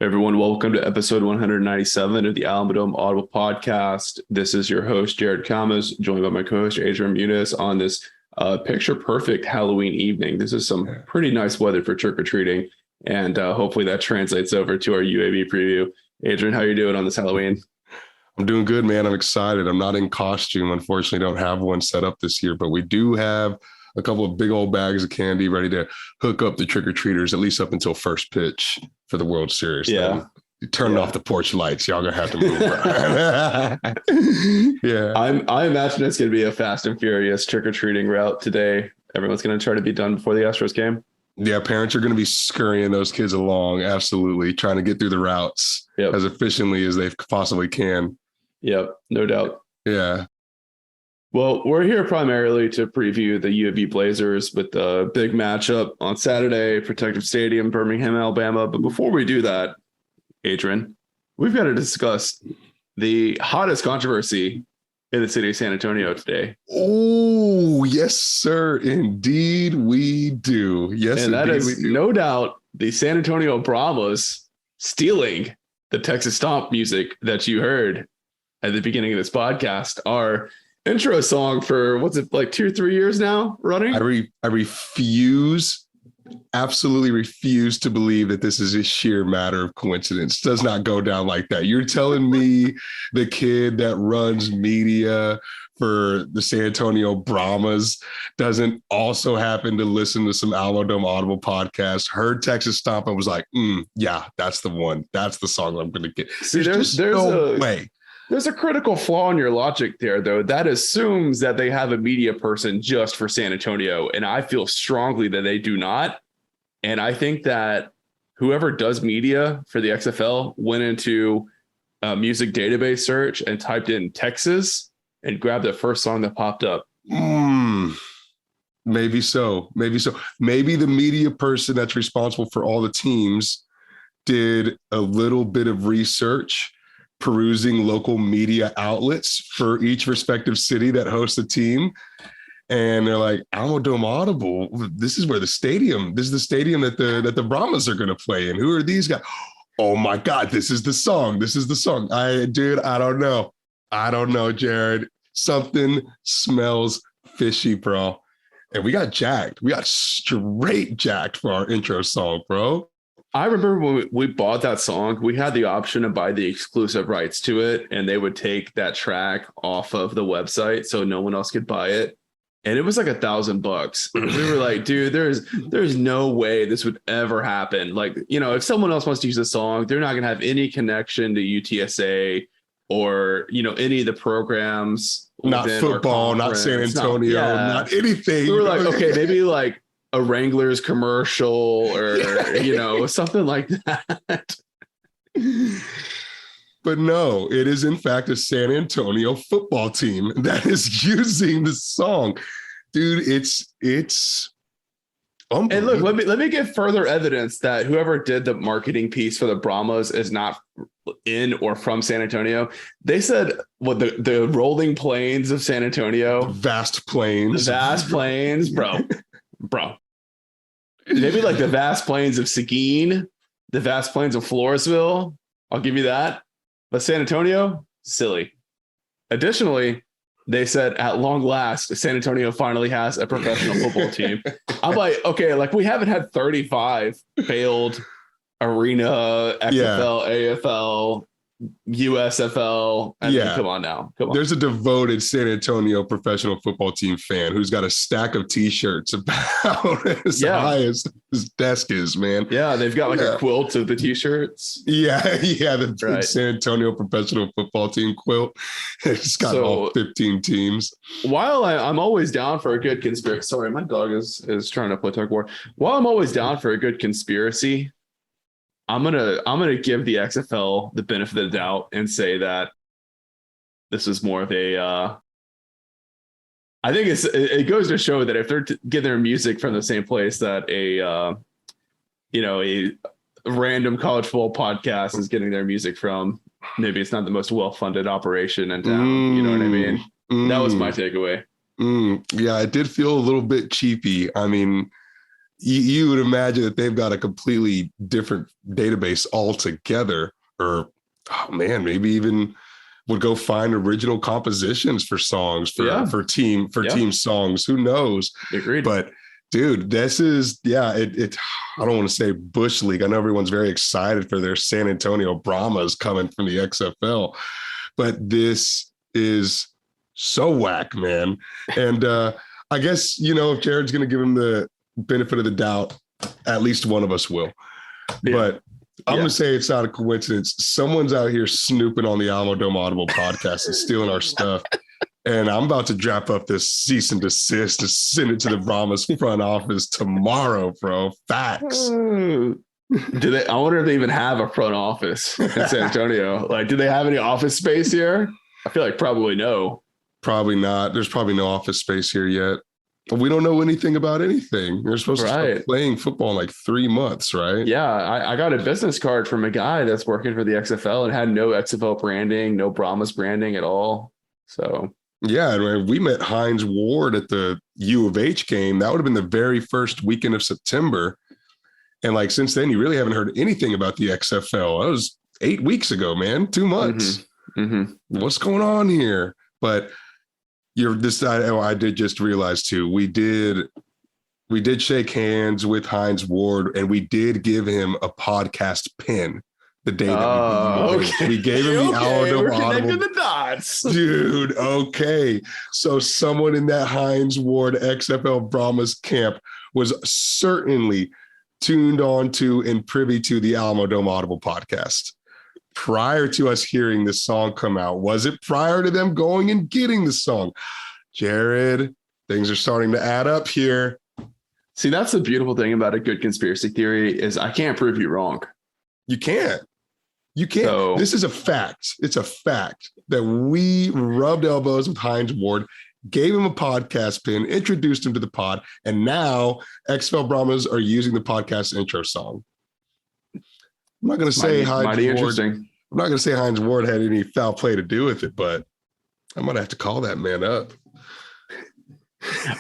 Everyone, welcome to episode 197 of the Alamodome Audible Podcast. This is your host, Jared Kamas, joined by my co-host, Adrian Muniz, on this picture-perfect Halloween evening. This is some pretty nice weather for trick-or-treating, and hopefully that translates over to our UAB preview. Adrian, how are you doing on this Halloween? I'm doing good, man. I'm excited. I'm not in costume. Unfortunately, don't have one set up this year, but we do have a couple of big old bags of candy ready to hook up the trick-or-treaters, at least up until first pitch for the World Series. Yeah. Turning off the porch lights. Y'all gonna have to move around. Yeah. I imagine it's going to be a fast and furious trick-or-treating route today. Everyone's going to try to be done before the Astros game. Yeah, parents are going to be scurrying those kids along, absolutely, trying to get through the routes as efficiently as they possibly can. Yep, no doubt. Yeah. Well, we're here primarily to preview the UAB Blazers with the big matchup on Saturday, Protective Stadium, Birmingham, Alabama. But before we do that, Adrian, we've got to discuss the hottest controversy in the city of San Antonio today. Oh, yes, sir. Indeed, we do. Yes, and that is no doubt the San Antonio Brahmas stealing the Texas Stomp music that you heard at the beginning of this podcast. Our intro song for, what's it, like 2 or 3 years now running? I absolutely refuse to believe that this is a sheer matter of coincidence. It does not go down like that. You're telling me the kid that runs media for the San Antonio Brahmas doesn't also happen to listen to some Alamodome Audible podcast, heard Texas Stomp and was like, yeah, that's the one. That's the song I'm going to get. See, there's no way. There's a critical flaw in your logic there, though. That assumes that they have a media person just for San Antonio, and I feel strongly that they do not. And I think that whoever does media for the XFL went into a music database search and typed in Texas and grabbed the first song that popped up. Maybe so. Maybe the media person that's responsible for all the teams did a little bit of research, perusing local media outlets for each respective city that hosts a team. And they're like, Alamodome Audible, this is the stadium that the Brahmas are going to play in. Who are these guys? Oh my God, this is the song. I don't know, Jared. Something smells fishy, bro. And we got jacked. We got straight jacked for our intro song, bro. I remember when we bought that song, we had the option to buy the exclusive rights to it, and they would take that track off of the website so no one else could buy it. And it was like $1,000. We were like, dude, there's no way this would ever happen. Like, you know, if someone else wants to use a song, they're not going to have any connection to UTSA or, you know, any of the programs. Not football, not San Antonio, not anything. We were like, okay, maybe like a Wranglers commercial or, you know, something like that. But no, it is in fact a San Antonio football team that is using the song. Dude, it's and look, let me give further evidence that whoever did the marketing piece for the Brahmas is not in or from San Antonio. They said the rolling plains of San Antonio. Vast plains, bro. Maybe like the vast plains of Seguin, the vast plains of Floresville. I'll give you that. But San Antonio, silly. Additionally, they said at long last, San Antonio finally has a professional football team. I'm like, okay, like we haven't had 35 failed arena, XFL, AFL, USFL. I mean, come on now. There's a devoted San Antonio professional football team fan who's got a stack of T-shirts about as high as his desk is, man. Yeah, they've got like a quilt of the T-shirts. The San Antonio professional football team quilt. It's got all 15 teams. While I'm always down for a good conspiracy. Sorry, my dog is trying to play tug of war. While I'm always down for a good conspiracy, I'm gonna give the XFL the benefit of the doubt and say that this is more of a. I think it goes to show that if they're getting their music from the same place that a random college football podcast is getting their music from, maybe it's not the most well-funded operation in town. You know what I mean? That was my takeaway. Yeah, it did feel a little bit cheapy. I mean, you would imagine that they've got a completely different database altogether, or oh man, maybe even would go find original compositions for songs for team songs. Who knows? Agreed. But dude, this is it I don't want to say Bush League. I know everyone's very excited for their San Antonio Brahmas coming from the XFL, but this is so whack, man. And I guess, if Jared's going to give him the benefit of the doubt, at least one of us will. Yeah. But I'm going to say it's not a coincidence. Someone's out here snooping on the Alamo Dome Audible podcast and stealing our stuff. And I'm about to draft up this cease and desist to send it to the Brahmas front office tomorrow, bro. Facts. I wonder if they even have a front office in San Antonio. Like, do they have any office space here? I feel like probably no. Probably not. There's probably no office space here yet. We don't know anything about anything. You're supposed to start playing football in like 3 months, right? Yeah. I got a business card from a guy that's working for the XFL and had no XFL branding, no Brahmas branding at all. So yeah, and we met Hines Ward at the U of H game. That would have been the very first weekend of September. And like since then, you really haven't heard anything about the XFL. That was 8 weeks ago, man. 2 months. What's going on here? But I did just realize too, we did shake hands with Hines Ward, and we did give him a podcast pin the day that we gave him the Alamo Audible. The dots. Dude, okay. So someone in that Hines Ward XFL Brahmas camp was certainly tuned on to and privy to the Alamo Dome Audible podcast prior to us hearing this song come out. Was it prior to them going and getting the song? Jared, things are starting to add up here. See, that's the beautiful thing about a good conspiracy theory is I can't prove you wrong. You can't. So, this is a fact. It's a fact that we rubbed elbows with Hines Ward, gave him a podcast pin, introduced him to the pod, and now XFL Brahmas are using the podcast intro song. I'm not going to say Hines Ward had any foul play to do with it, but I might have to call that man up.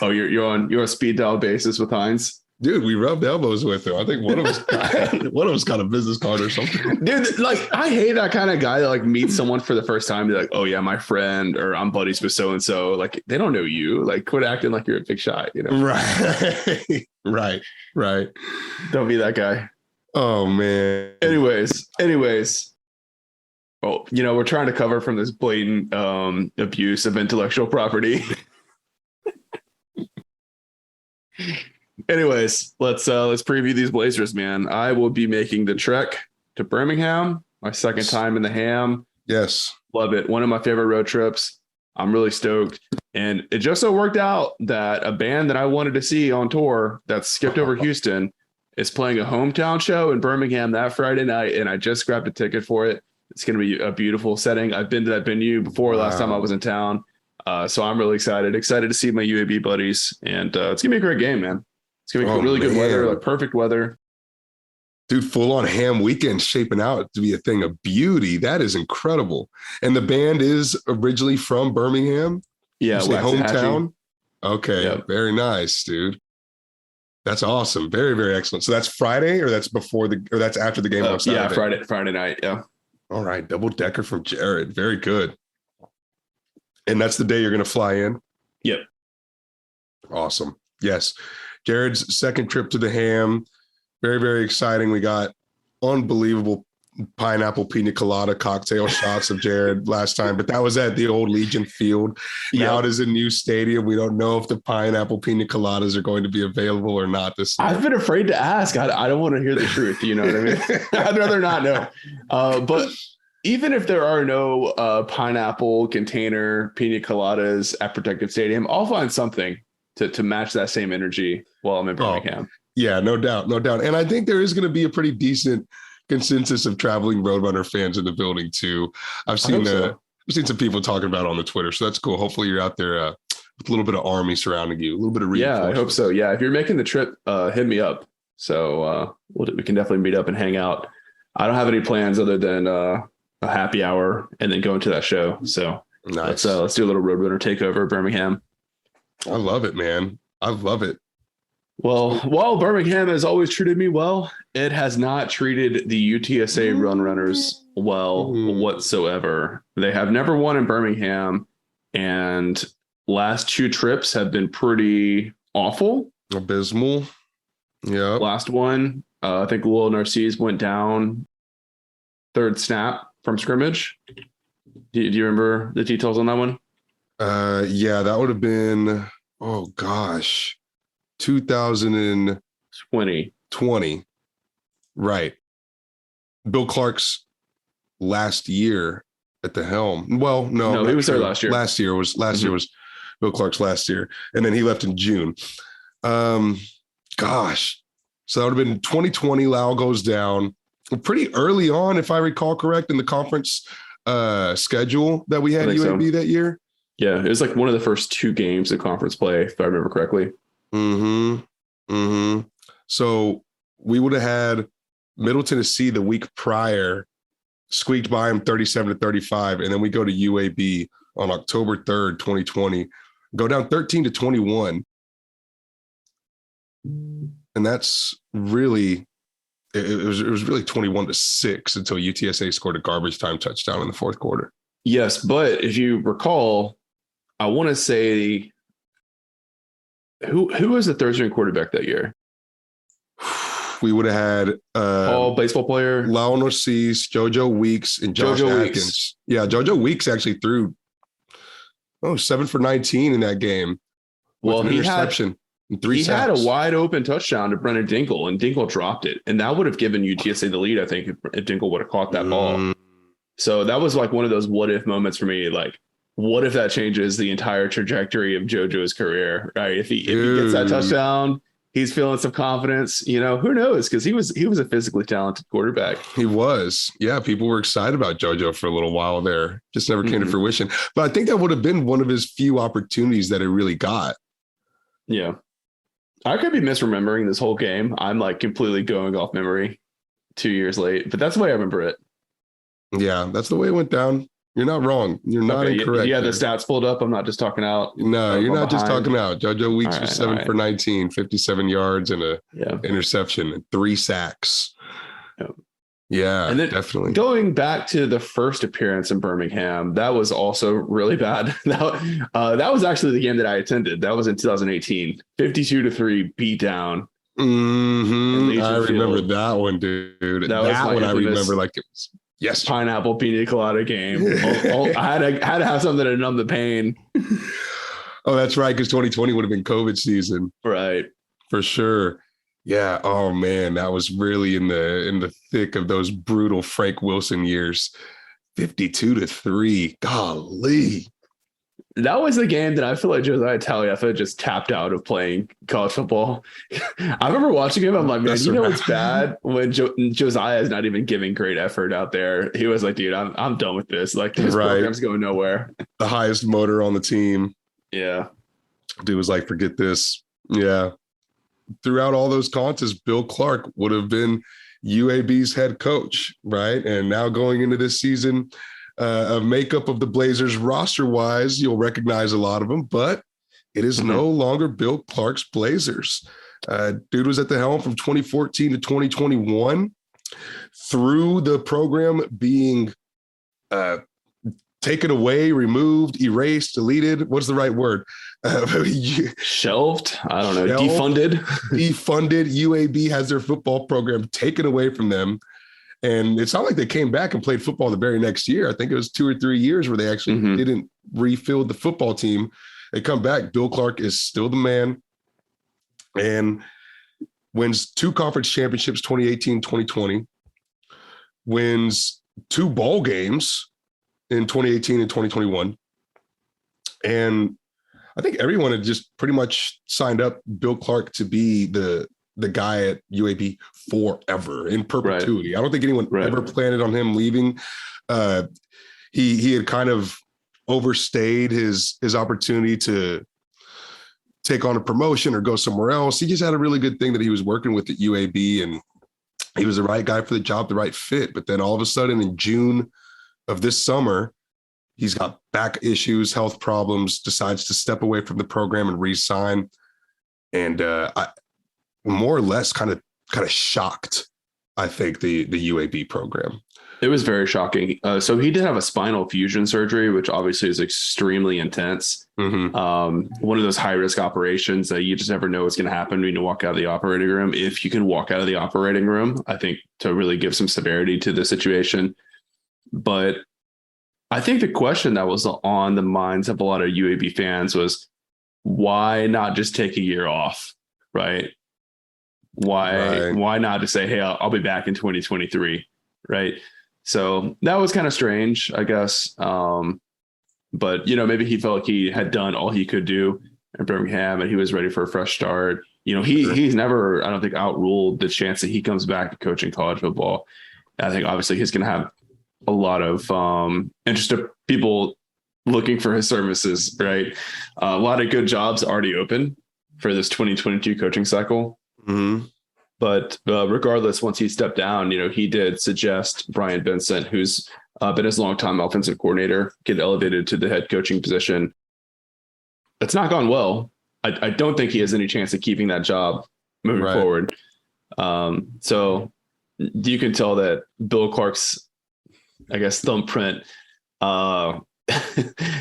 Oh, you're on speed dial basis with Hines? Dude, we rubbed elbows with him. I think one of us got a business card or something. Dude, like I hate that kind of guy that like meets someone for the first time. Be like, oh yeah, my friend, or I'm buddies with so and so. Like they don't know you. Like quit acting like you're a big shot. Right. Don't be that guy. Oh man. Anyways. Well, we're trying to cover from this blatant abuse of intellectual property. Anyways, let's preview these Blazers, man. I will be making the trek to Birmingham, my second time in the Ham. Yes. Love it. One of my favorite road trips. I'm really stoked. And it just so worked out that a band that I wanted to see on tour that skipped over Houston is playing a hometown show in Birmingham that Friday night, and I just grabbed a ticket for it. It's going to be a beautiful setting. I've been to that venue before last time I was in town. So I'm really excited to see my UAB buddies, and it's going to be a great game, man. It's going to be really good weather, like perfect weather. Dude, full on Ham weekend shaping out to be a thing of beauty. That is incredible. And the band is originally from Birmingham? Yeah. Hometown? Okay. Yep. Very nice, dude. That's awesome. Very, very excellent. So that's Friday, or that's after the game on Saturday? Yeah, Friday night. Yeah. All right. Double decker from Jared. Very good. And that's the day you're going to fly in? Yep. Awesome. Yes. Jared's second trip to the Ham. Very, very exciting. We got unbelievable pineapple pina colada cocktail shots of Jared last time, but that was at the old Legion Field. Now it is a new stadium. We don't know if the pineapple pina coladas are going to be available or not this year. I've been afraid to ask. I don't want to hear the truth. You know what I mean? I'd rather not know. But even if there are no pineapple container pina coladas at Protective Stadium, I'll find something to match that same energy while I'm in Birmingham. Yeah, no doubt. And I think there is going to be a pretty decent consensus of traveling Roadrunner fans in the building too. I've seen some people talking about it on the Twitter, so that's cool. Hopefully you're out there with a little bit of army surrounding you, a little bit of reinforcement. Yeah, I hope so. Yeah, if you're making the trip, hit me up. So we can definitely meet up and hang out. I don't have any plans other than a happy hour and then going to that show. So nice. Let's do a little Roadrunner takeover Birmingham. I love it, man. I love it. Well, while Birmingham has always treated me well, it has not treated the UTSA Run Runners well whatsoever. They have never won in Birmingham, and last two trips have been pretty awful. Abysmal. Yeah. Last one, I think Lil Narcisse went down third snap from scrimmage. Do you remember the details on that one? Yeah, that would have been, oh gosh, 2020. Right. Bill Clark's last year at the helm. Well, no, he was there last year. Last year was Bill Clark's last year, and then he left in June. Gosh, so that would have been 2020. Lau goes down pretty early on, if I recall correct, in the conference schedule that we had UAB that year. Yeah, it was like one of the first two games of conference play, if I remember correctly. So we would have had Middle Tennessee the week prior, squeaked by him 37-35, and then we go to UAB on October 3rd, 2020, go down 13-21. And that's really, it was really 21-6 until UTSA scored a garbage time touchdown in the fourth quarter. Yes, but if you recall, I want to say who was the third string quarterback that year? We would have had Paul, baseball player, Lionel Narcisse, JoJo Weeks, and Josh Atkins. Yeah, JoJo Weeks actually threw 7 for 19 in that game. Well, he interception and 3 sacks. Had a wide open touchdown to Brennan Dinkle, and Dinkle dropped it, and that would have given UTSA the lead. I think if Dinkle would have caught that ball. So that was like one of those what if moments for me. Like, what if that changes the entire trajectory of JoJo's career? Right? If he gets that touchdown, he's feeling some confidence. Who knows? Because he was a physically talented quarterback. He was. Yeah, people were excited about JoJo for a little while there. Just never came to fruition. But I think that would have been one of his few opportunities that he really got. Yeah. I could be misremembering this whole game. I'm like completely going off memory 2 years late, but that's the way I remember it. Yeah, that's the way it went down. You're not wrong. You're not incorrect. Yeah, the stats pulled up. I'm not just talking out. No, you're not just talking out. JoJo Weeks was 7 for 19, 57 yards and a interception and 3 sacks. Yeah, and then definitely. Going back to the first appearance in Birmingham, that was also really bad. That was actually the game that I attended. That was in 2018. 52-3 beatdown. I remember that one, dude. That one I remember like it was yesterday. Pineapple pina colada game. I had to have something to numb the pain. Oh, that's right, because 2020 would have been COVID season. Right. For sure. Yeah. Oh man, that was really in the thick of those brutal Frank Wilson years. 52-3. Golly. That was the game that I feel like Josiah Taliafa just tapped out of playing college football. I remember watching him. I'm like, man, what's bad when Josiah is not even giving great effort out there. He was like, dude, I'm done with this. Like, this program's going nowhere. The highest motor on the team. Yeah. Dude was like, forget this. Yeah. Throughout all those contests, Bill Clark would have been UAB's head coach, right? And now going into this season, a makeup of the Blazers roster-wise, you'll recognize a lot of them, but it is no longer Bill Clark's Blazers. Dude was at the helm from 2014 to 2021 through the program being taken away, removed, erased, deleted. What's the right word? Shelved? I don't know. Defunded? Defunded. UAB has their football program taken away from them. And it's not like they came back and played football the very next year. I think it was 2 or 3 years where they actually didn't refill the football team. They come back. Bill Clark is still the man and wins 2 conference championships, 2018, 2020, wins 2 bowl games in 2018 and 2021. And I think everyone had just pretty much signed up Bill Clark to be the guy at UAB forever, in perpetuity. Right. I don't think anyone ever planned on him leaving. He had kind of overstayed his opportunity to take on a promotion or go somewhere else. He just had a really good thing that he was working with at UAB, and he was the right guy for the job, the right fit. But then all of a sudden in June of this summer, he's got back issues, health problems, decides to step away from the program and re-sign. And more or less kind of shocked, I think, the UAB program. It was very shocking. So he did have a spinal fusion surgery, which obviously is extremely intense. Mm-hmm. One of those high risk operations that you just never know what's going to happen when you walk out of the operating room. If you can walk out of the operating room, I think, to really give some severity to the situation. But I think the question that was on the minds of a lot of UAB fans was, why not just take a year off, right? Why not just say, hey, I'll be back in 2023, right? So that was kind of strange, I guess. But, maybe he felt like he had done all he could do in Birmingham and he was ready for a fresh start. He's never, I don't think, outruled the chance that he comes back to coaching college football. I think obviously he's going to have a lot of interested people looking for his services, right? A lot of good jobs already open for this 2022 coaching cycle. Mm-hmm. But regardless, once he stepped down, he did suggest Brian Vincent, who's been his longtime offensive coordinator, get elevated to the head coaching position. It's not gone well. I don't think he has any chance of keeping that job moving forward. So you can tell that Bill Clark's, I guess, thumbprint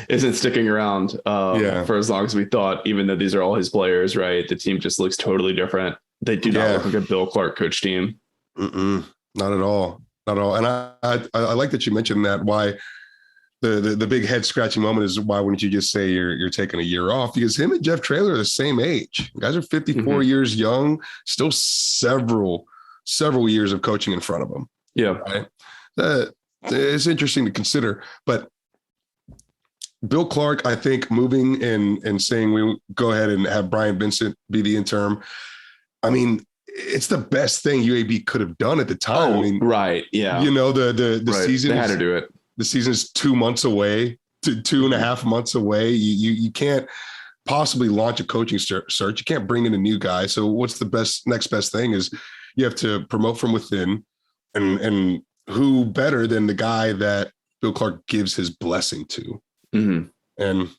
isn't sticking around for as long as we thought, even though these are all his players, right? The team just looks totally different. They do not look like a Bill Clark coach team. Not at all. Not at all. And I like that you mentioned that. Why the big head scratching moment is, why wouldn't you just say you're taking a year off? Because him and Jeff Traylor are the same age. You guys are 54 years young, still several years of coaching in front of them. Yeah. Right? It's interesting to consider, but Bill Clark, I think, moving and saying we go ahead and have Brian Vincent be the interim, I mean, it's the best thing UAB could have done at the time. Oh, I mean, right. Yeah. The season, they had to do it. The season's 2 months away, to 2.5 months away. You can't possibly launch a coaching search. You can't bring in a new guy. So what's the next best thing is you have to promote from within, and who better than the guy that Bill Clark gives his blessing to. Mm-hmm. And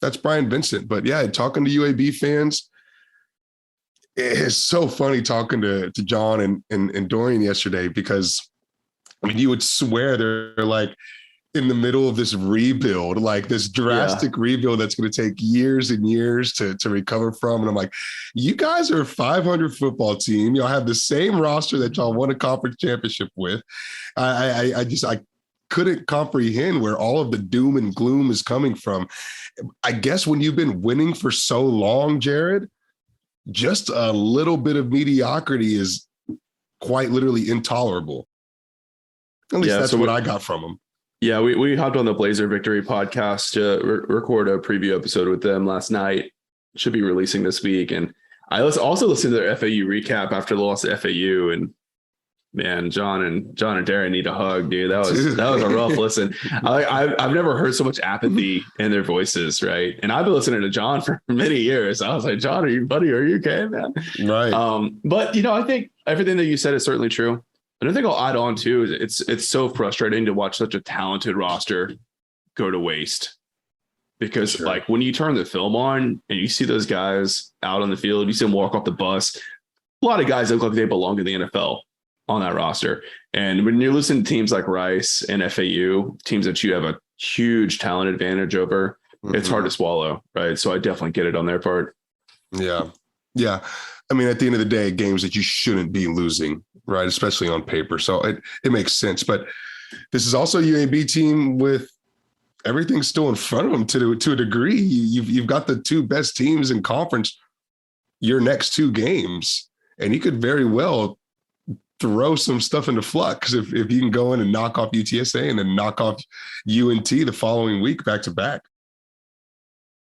that's Brian Vincent. But yeah, talking to UAB fans, it's so funny talking to John and Dorian yesterday, because I mean, you would swear they're like in the middle of this rebuild, like this drastic rebuild that's going to take years and years to recover from. And I'm like, you guys are a 500 football team. Y'all have the same roster that y'all won a conference championship with. I couldn't comprehend where all of the doom and gloom is coming from. I guess when you've been winning for so long, Jared, just a little bit of mediocrity is quite literally intolerable. At least that's what I got from them. Yeah, we hopped on the Blazer Victory podcast to record a preview episode with them last night. Should be releasing this week. And I also listened to their FAU recap after the loss to FAU. And man, John and Darren need a hug, dude. That was a rough listen. I've never heard so much apathy in their voices, right? And I've been listening to John for many years. I was like, John, are you okay, man? Right. But I think everything that you said is certainly true. Another thing I'll add on too is it's so frustrating to watch such a talented roster go to waste, because like when you turn the film on and you see those guys out on the field, you see them walk off the bus. A lot of guys look like they belong in the NFL on that roster. And when you're listening to teams like Rice and FAU, teams that you have a huge talent advantage over, it's hard to swallow, right? So I definitely get it on their part. Yeah. Yeah. I mean, at the end of the day, games that you shouldn't be losing, right? Especially on paper. So it makes sense. But this is also a UAB team with everything still in front of them to a degree. You've got the two best teams in conference your next two games, and you could very well throw some stuff into flux if you can go in and knock off UTSA and then knock off UNT the following week back to back.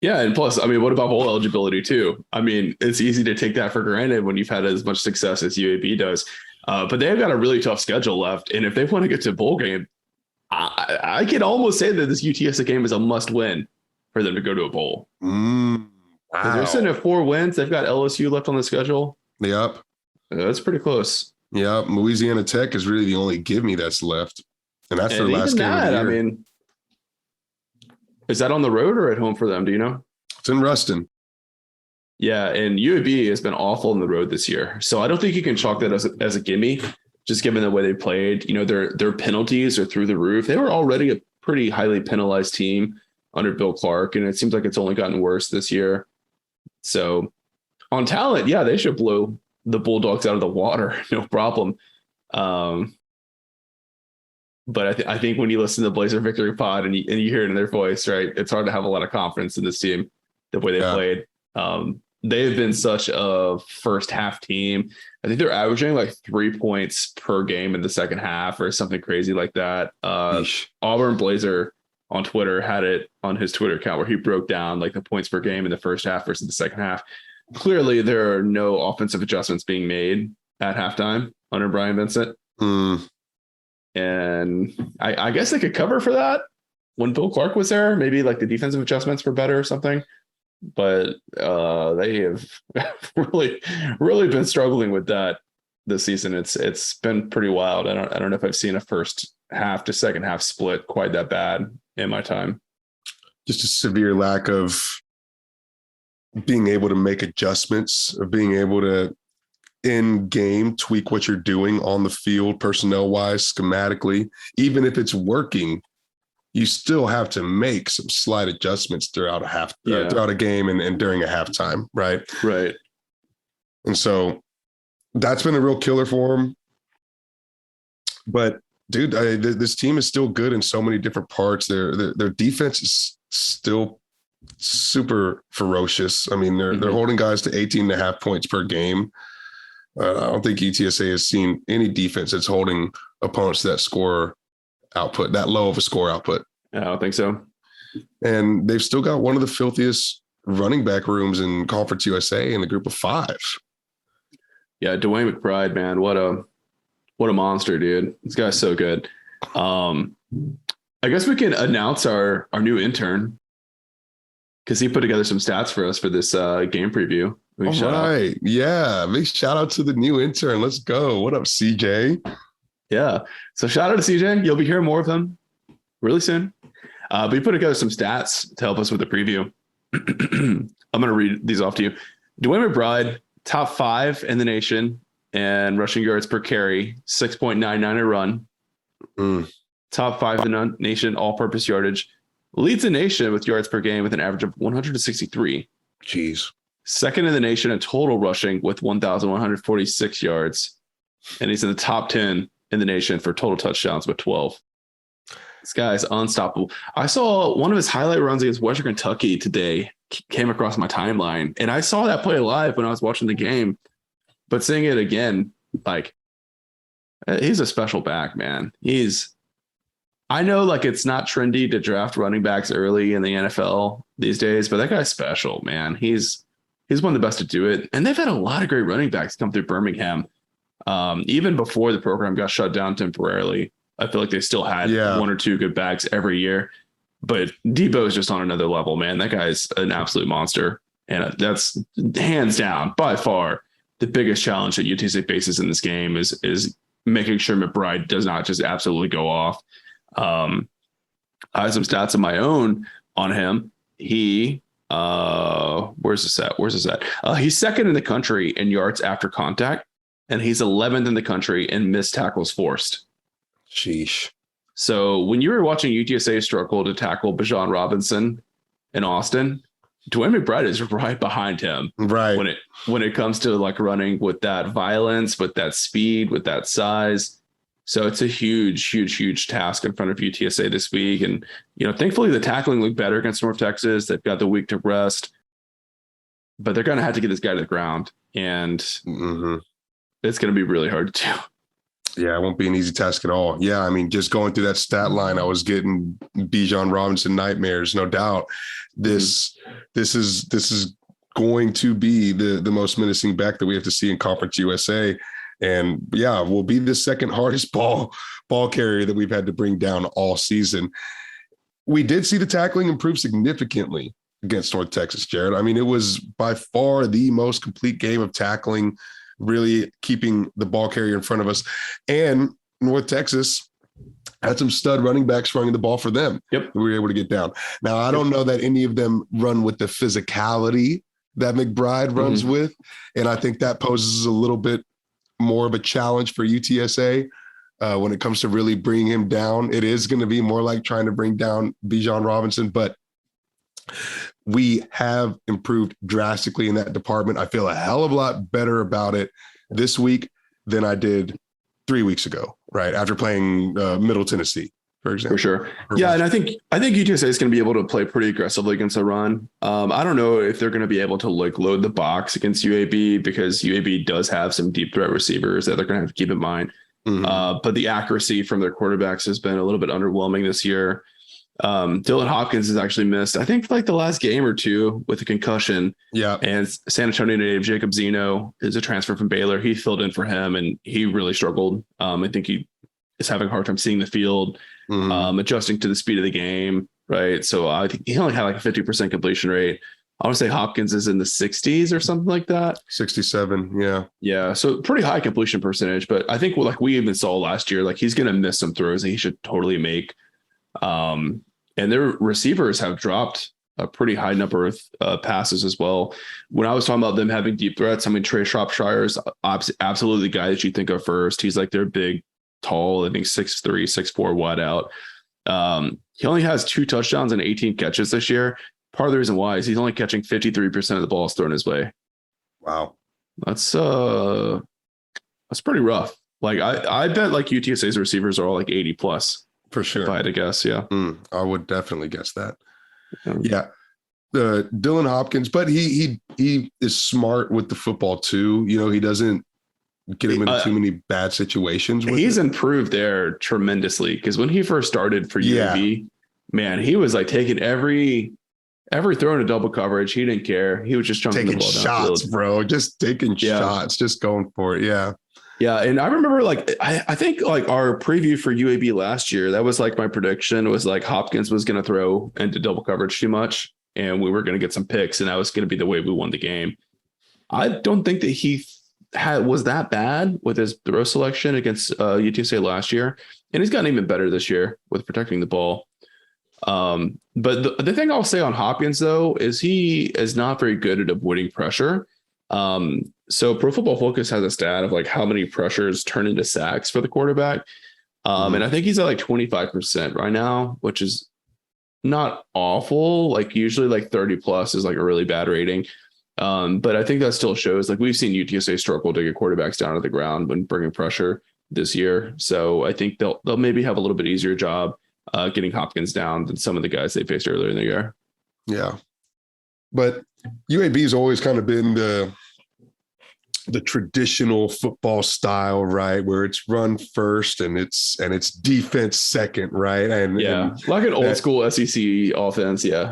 Yeah, and plus, I mean, what about bowl eligibility too? I mean, it's easy to take that for granted when you've had as much success as UAB does. But they've got a really tough schedule left, and if they want to get to a bowl game, I can almost say that this UTSA game is a must-win for them to go to a bowl. Wow. They're sitting at 4 wins. They've got LSU left on the schedule. Yep. That's pretty close. Yeah, Louisiana Tech is really the only give me that's left, and that's their last game of the year. I mean, is that on the road or at home for them? Do you know? It's in Ruston. Yeah, and UAB has been awful on the road this year, so I don't think you can chalk that as a gimme. Just given the way they played, their penalties are through the roof. They were already a pretty highly penalized team under Bill Clark, and it seems like it's only gotten worse this year. So on talent, yeah, they should blow the Bulldogs out of the water, no problem. But I think when you listen to the Blazer Victory Pod and you hear it in their voice, right, it's hard to have a lot of confidence in this team, the way they played. They have been such a first half team. I think they're averaging like 3 points per game in the second half or something crazy like that. Auburn Blazer on Twitter had it on his Twitter account where he broke down like the points per game in the first half versus the second half. Clearly, there are no offensive adjustments being made at halftime under Brian Vincent. And I guess they could cover for that when Bill Clark was there. Maybe like the defensive adjustments were better or something. But they have really been struggling with that this season. It's been pretty wild. I don't know if I've seen a first half to second half split quite that bad in my time. Just a severe lack of being able to make adjustments, of being able to in game tweak what you're doing on the field, personnel wise, schematically. Even if it's working, you still have to make some slight adjustments throughout a game and during a halftime, right? Right. And so that's been a real killer for him. But dude, this team is still good in so many different parts. Their defense is still super ferocious. I mean, they're holding guys to 18.5 points per game. I don't think UTSA has seen any defense that's holding opponents to that score output, that low of a score output. I don't think so. And they've still got one of the filthiest running back rooms in Conference USA in the group of 5. Yeah, Dwayne McBride, man, what a monster, dude. This guy's so good. I guess we can announce our new intern because he put together some stats for us for this game preview. All right. Yeah. Big shout out to the new intern. Let's go. What up, CJ? Yeah. So shout out to CJ. You'll be hearing more of him really soon. But he put together some stats to help us with the preview. I'm going to read these off to you. Dwayne McBride, top 5 in the nation and rushing yards per carry, 6.99 a run. Top 5 in the nation, all-purpose yardage. Leads the nation with yards per game with an average of 163. Jeez. Second in the nation in total rushing with 1,146 yards. And he's in the top 10 in the nation for total touchdowns with 12. This guy's unstoppable. I saw one of his highlight runs against Western Kentucky today came across my timeline. And I saw that play live when I was watching the game. But seeing it again, like, he's a special back, man. I know like it's not trendy to draft running backs early in the NFL these days, but that guy's special, man. He's one of the best to do it. And they've had a lot of great running backs come through Birmingham. Even before the program got shut down temporarily, I feel like they still had one or two good backs every year. But Debo is just on another level, man. That guy's an absolute monster. And that's hands down, by far, the biggest challenge that UTSA faces in this game is making sure McBride does not just absolutely go off. I have some stats of my own on him. He where's this at? He's second in the country in yards after contact, and he's 11th in the country in missed tackles forced. Sheesh. So when you were watching UTSA struggle to tackle Bijan Robinson in Austin, Dwayne McBride is right behind him. Right. When it comes to like running with that violence, with that speed, with that size. So it's a huge task in front of UTSA this week. And, thankfully the tackling looked better against North Texas. They've got the week to rest, but they're going to have to get this guy to the ground. And it's going to be really hard to do. Yeah, it won't be an easy task at all. Yeah, I mean, just going through that stat line, I was getting Bijan Robinson nightmares, no doubt. This is going to be the most menacing back that we have to see in Conference USA. And yeah, will be the second hardest ball carrier that we've had to bring down all season. We did see the tackling improve significantly against North Texas, Jared. I mean, it was by far the most complete game of tackling, really keeping the ball carrier in front of us. And North Texas had some stud running backs running the ball for them. Yep. We were able to get down. Now, I don't know that any of them run with the physicality that McBride runs with. And I think that poses a little bit more of a challenge for UTSA when it comes to really bringing him down. It is going to be more like trying to bring down Bijan Robinson, but we have improved drastically in that department. I feel a hell of a lot better about it this week than I did 3 weeks ago, right? After playing Middle Tennessee, for example. For sure. Yeah. And I think UTSA is going to be able to play pretty aggressively against the run. I don't know if they're going to be able to like load the box against UAB, because UAB does have some deep threat receivers that they're going to have to keep in mind. But the accuracy from their quarterbacks has been a little bit underwhelming this year. Dylan Hopkins has actually missed, I think, like the last game or two with a concussion. Yeah. And San Antonio native Jacob Zeno is a transfer from Baylor. He filled in for him and he really struggled. I think he is having a hard time seeing the field, adjusting to the speed of the game. Right. So I think he only had like a 50% completion rate. I want to say Hopkins is in the 60s or something like that. 67. Yeah. Yeah. So pretty high completion percentage, but I think like we even saw last year, like he's going to miss some throws that he should totally make. And their receivers have dropped a pretty high number of passes as well. When I was talking about them having deep threats, I mean, Trey Shropshire is absolutely the guy that you think of first. He's like their big, tall, I think 6'3", 6'4", wide out. He only has 2 touchdowns and 18 catches this year. Part of the reason why is he's only catching 53% of the balls thrown his way. Wow. That's pretty rough. Like I bet like UTSA's receivers are all like 80 plus. For sure. If I had to guess, yeah. I would definitely guess that. Yeah. Dylan Hopkins, but he is smart with the football too. You know, he doesn't get him into too many bad situations. He's improved there tremendously, because when he first started for UAB, man, he was like taking every throw into double coverage. He didn't care. He was just chunking the ball shots, bro. Just taking shots, just going for it. Yeah. Yeah. And I remember like, I think like our preview for UAB last year, that was like my prediction was like Hopkins was going to throw into double coverage too much and we were going to get some picks and that was going to be the way we won the game. I don't think that he was that bad with his throw selection against UTSA last year. And he's gotten even better this year with protecting the ball. But the thing I'll say on Hopkins though, is he is not very good at avoiding pressure. So Pro Football Focus has a stat of like how many pressures turn into sacks for the quarterback. And I think he's at like 25% right now, which is not awful. Like usually like 30 plus is like a really bad rating. But I think that still shows like we've seen UTSA struggle to get quarterbacks down to the ground when bringing pressure this year. So I think they'll maybe have a little bit easier job getting Hopkins down than some of the guys they faced earlier in the year. Yeah. But UAB has always kind of been the traditional football style, right? Where it's run first and it's defense second, right? And like an old school SEC offense. Yeah.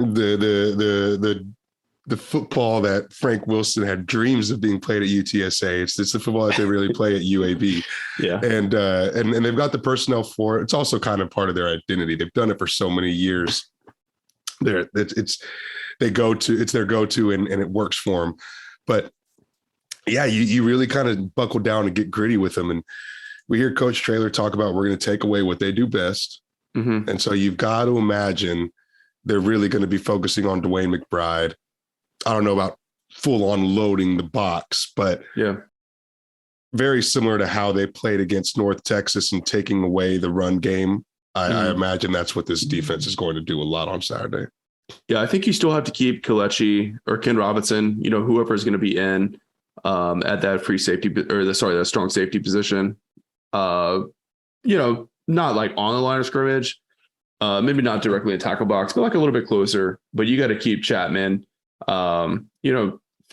The football that Frank Wilson had dreams of being played at UTSA. It's the football that they really play at UAB. Yeah. And they've got the personnel for it. It's also kind of part of their identity. They've done it for so many years. It's their go-to and it works for them. But yeah, you really kind of buckle down and get gritty with them. And we hear Coach Traylor talk about we're going to take away what they do best. And so you've got to imagine they're really going to be focusing on Dwayne McBride. I don't know about full on loading the box, but very similar to how they played against North Texas and taking away the run game. I imagine that's what this defense is going to do a lot on Saturday. Yeah, I think you still have to keep Kelechi or Ken Robinson, whoever is going to be in at that free safety that strong safety position. Not like on the line of scrimmage, maybe not directly in tackle box, but like a little bit closer. But you got to keep Chapman, far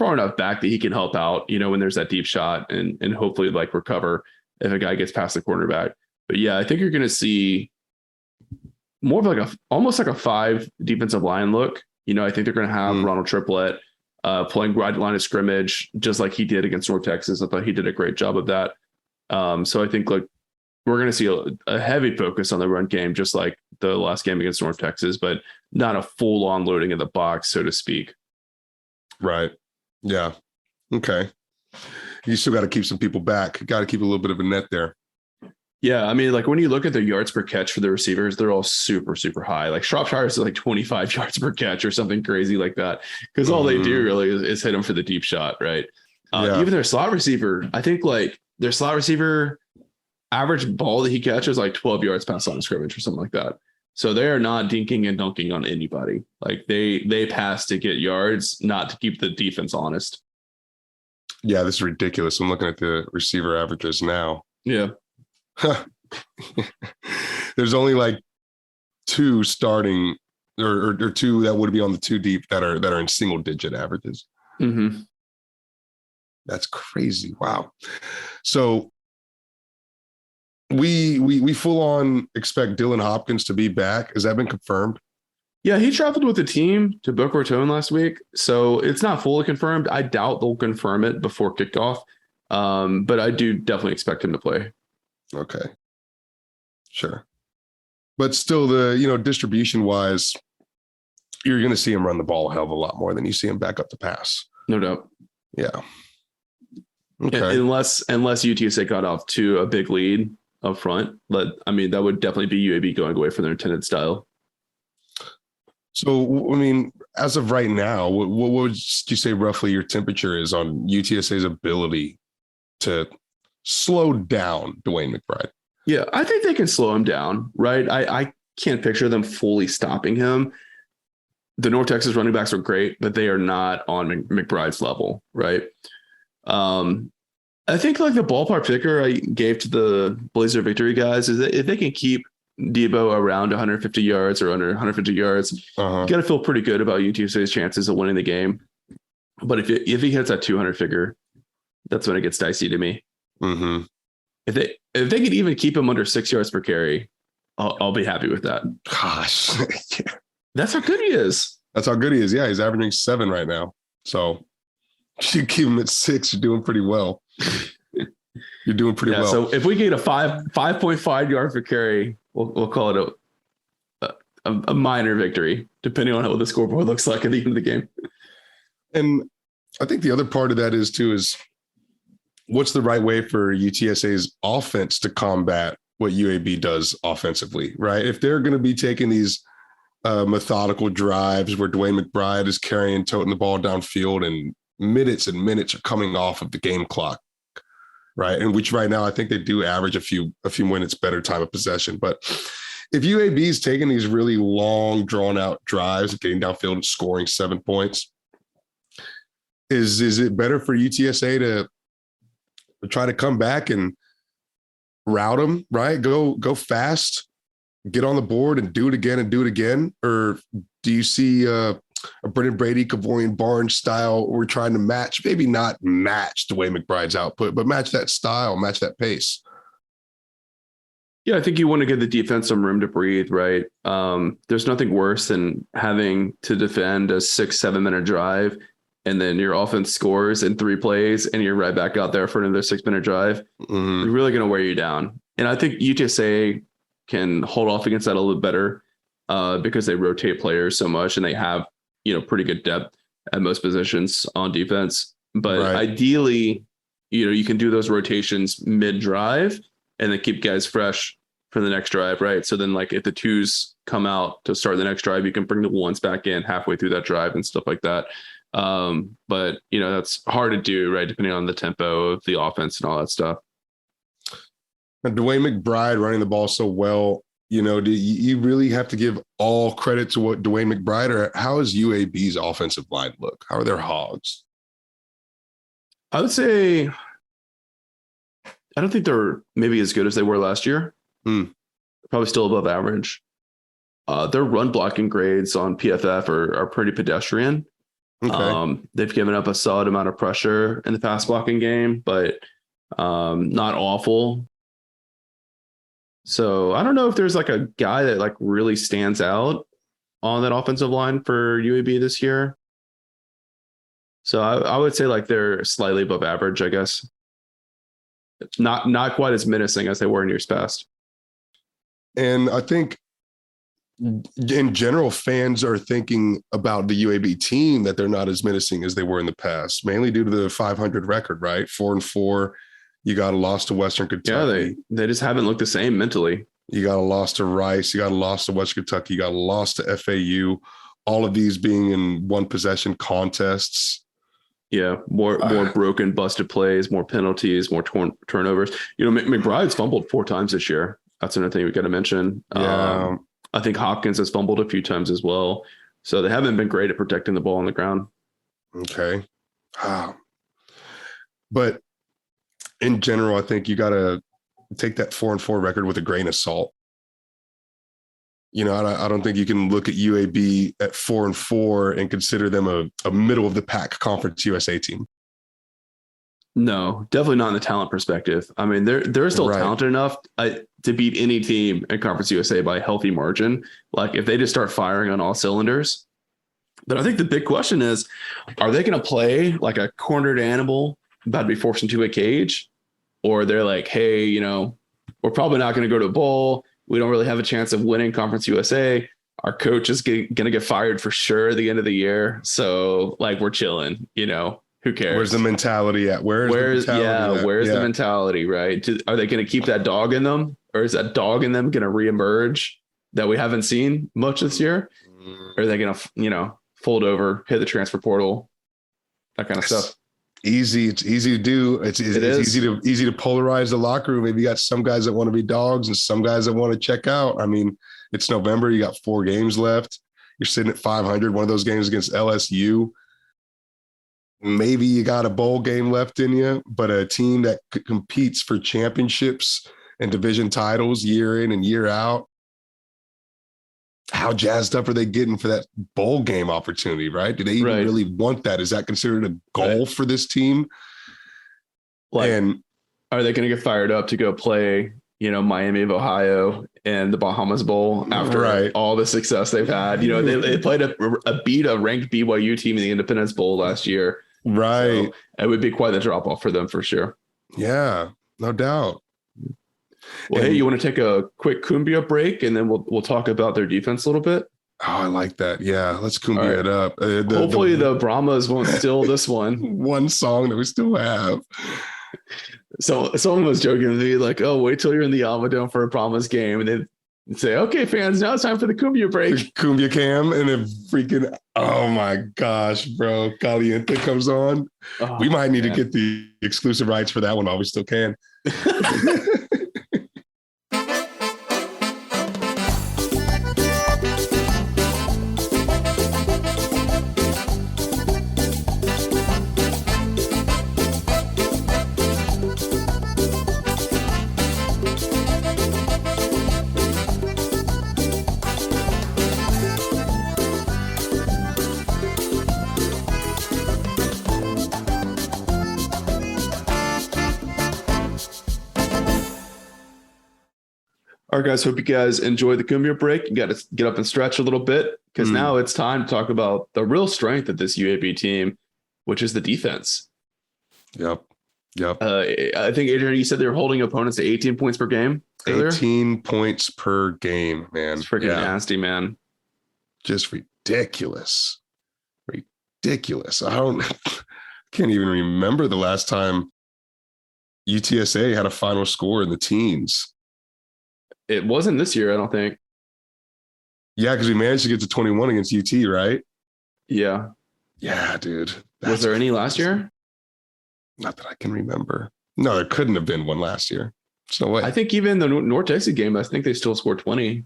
enough back that he can help out, when there's that deep shot and hopefully like recover if a guy gets past the cornerback. But yeah, I think you're going to see more of like almost like a 5 defensive line look. I think they're going to have Ronald Triplett playing right line of scrimmage, just like he did against North Texas. I thought he did a great job of that. So I think like we're going to see a heavy focus on the run game, just like the last game against North Texas, but not a full on loading of the box, so to speak. Right. Yeah. Okay. You still got to keep some people back. Got to keep a little bit of a net there. Yeah, I mean, like when you look at their yards per catch for the receivers, they're all super, super high. Like Shropshire's is like 25 yards per catch or something crazy like that, because all they do really is hit them for the deep shot, right? Yeah. Even their slot receiver, I think like their slot receiver average ball that he catches like 12 yards past line of scrimmage or something like that. So they are not dinking and dunking on anybody. Like they pass to get yards, not to keep the defense honest. Yeah, this is ridiculous. I'm looking at the receiver averages now. Yeah. There's only like two starting or two that would be on the two deep that are in single digit averages. Mm-hmm. That's crazy. Wow. So we full on expect Dylan Hopkins to be back. Has that been confirmed? Yeah, he traveled with the team to Boca Raton last week, so it's not fully confirmed. I doubt they'll confirm it before kickoff, but I do definitely expect him to play. Okay. Sure. But still, the distribution wise, you're going to see him run the ball a hell of a lot more than you see him back up the pass. No doubt. Yeah. Okay. Unless UTSA got off to a big lead up front, but I mean that would definitely be UAB going away from their intended style. So, I mean, as of right now, what would you say roughly your temperature is on UTSA's ability to slow down Dwayne McBride? Yeah, I think they can slow him down, right? I can't picture them fully stopping him. The North Texas running backs are great, but they are not on McBride's level, right? I think like the ballpark figure I gave to the Blazer victory guys is that if they can keep Debo around 150 yards or under 150 yards, you got to feel pretty good about UTSA's chances of winning the game. But if he hits that 200 figure, that's when it gets dicey to me. Mm-hmm. If they could even keep him under 6 yards per carry, I'll be happy with that. Gosh, yeah. That's how good he is. That's how good he is. Yeah, he's averaging 7 right now. So you keep him at 6, you're doing pretty well. You're doing pretty well. So if we get a 5.5 yards per carry, we'll call it a minor victory, depending on how the scoreboard looks like at the end of the game. And I think the other part of that is what's the right way for UTSA's offense to combat what UAB does offensively, right? If they're going to be taking these methodical drives where Dwayne McBride is toting the ball downfield and minutes are coming off of the game clock, right? And which right now I think they do average a few minutes better time of possession. But if UAB is taking these really long, drawn out drives, getting downfield and scoring 7 points, is it better for UTSA to try to come back and route them, right? Go fast, get on the board and do it again? Or do you see a Brendan Brady, Kavorian Barnes style? We're trying to match, maybe not match Dwayne McBride's output, but match that style, match that pace. Yeah, I think you want to give the defense some room to breathe, right? There's nothing worse than having to defend a 6-7 minute drive and then your offense scores in 3 plays and you're right back out there for another 6-minute drive. Mm-hmm. It's really going to wear you down. And I think UTSA can hold off against that a little bit better because they rotate players so much and they have, pretty good depth at most positions on defense. But ideally, you can do those rotations mid-drive and then keep guys fresh for the next drive, right? So then like if the 2s come out to start the next drive, you can bring the 1s back in halfway through that drive and stuff like that. But that's hard to do, right? Depending on the tempo of the offense and all that stuff. And Dwayne McBride running the ball so well, do you really have to give all credit to what Dwayne McBride, or how is UAB's offensive line look? How are their hogs? I would say I don't think they're maybe as good as they were last year. Probably still above average. Their run blocking grades on PFF are pretty pedestrian. Okay. They've given up a solid amount of pressure in the pass blocking game, but not awful. So I don't know if there's like a guy that like really stands out on that offensive line for UAB this year. So I would say like they're slightly above average, I guess. Not quite as menacing as they were in years past. And I think in general, fans are thinking about the UAB team that they're not as menacing as they were in the past, mainly due to the 500 record, right? 4-4 You got a loss to Western Kentucky. Yeah, they just haven't looked the same mentally. You got a loss to Rice. You got a loss to Western Kentucky. You got a loss to FAU. All of these being in one possession contests. Yeah, more broken, busted plays, more penalties, more turnovers. McBride's fumbled 4 times this year. That's another thing we got to mention. Yeah. I think Hopkins has fumbled a few times as well. So they haven't been great at protecting the ball on the ground. Okay. But in general, I think you got to take that 4-4 record with a grain of salt. I don't think you can look at UAB at 4-4 and consider them a middle of the pack Conference USA team. No, definitely not in the talent perspective. I mean, they're still talented enough to beat any team in Conference USA by a healthy margin. Like if they just start firing on all cylinders. But I think the big question is, are they going to play like a cornered animal about to be forced into a cage? Or they're like, hey, we're probably not going to go to a bowl. We don't really have a chance of winning Conference USA. Our coach is going to get fired for sure at the end of the year. So like we're chilling, who cares? Where's the mentality at? Where's the mentality, right? Are they going to keep that dog in them? Or is that dog in them going to reemerge that we haven't seen much this year? Or are they going to, fold over, hit the transfer portal, that kind of stuff? It's easy to do. It's easy to polarize the locker room. Maybe you got some guys that want to be dogs and some guys that want to check out. I mean, it's November. You got 4 games left. You're sitting at 500. One of those games against LSU. Maybe you got a bowl game left in you, but a team that competes for championships and division titles year in and year out. How jazzed up are they getting for that bowl game opportunity, right? Do they even really want that? Is that considered a goal for this team? And are they going to get fired up to go play, Miami of Ohio and the Bahamas Bowl after all the success they've had? They played beat a ranked BYU team in the Independence Bowl last year. Right. So it would be quite the drop off for them for sure. Yeah, no doubt. Well, hey, you want to take a quick Cumbia break and then we'll talk about their defense a little bit? Oh, I like that. Yeah, let's Cumbia it up. Hopefully the Brahmas won't steal this one. One song that we still have. So someone was joking with me like, oh, wait till you're in the Almadome for a Brahmas game. And then say, okay, fans, now it's time for the Cumbia break. The Cumbia cam and then freaking, oh my gosh, bro. Caliente comes on. Oh, we might need to get the exclusive rights for that one while we still can. All right, guys, hope you guys enjoy the Cumbia break. You got to get up and stretch a little bit because now it's time to talk about the real strength of this UAB team, which is the defense. Yep. I think, Adrian, you said they were holding opponents to 18 points per game earlier? 18 points per game, man. It's freaking nasty, man. Just ridiculous. Ridiculous. Can't even remember the last time UTSA had a final score in the teens. It wasn't this year, I don't think. Yeah, because we managed to get to 21 against UT, right? Yeah. Yeah, dude. Was there any last year? Not that I can remember. No, there couldn't have been one last year. There's no way. I think even the North Texas game, I think they still scored 20.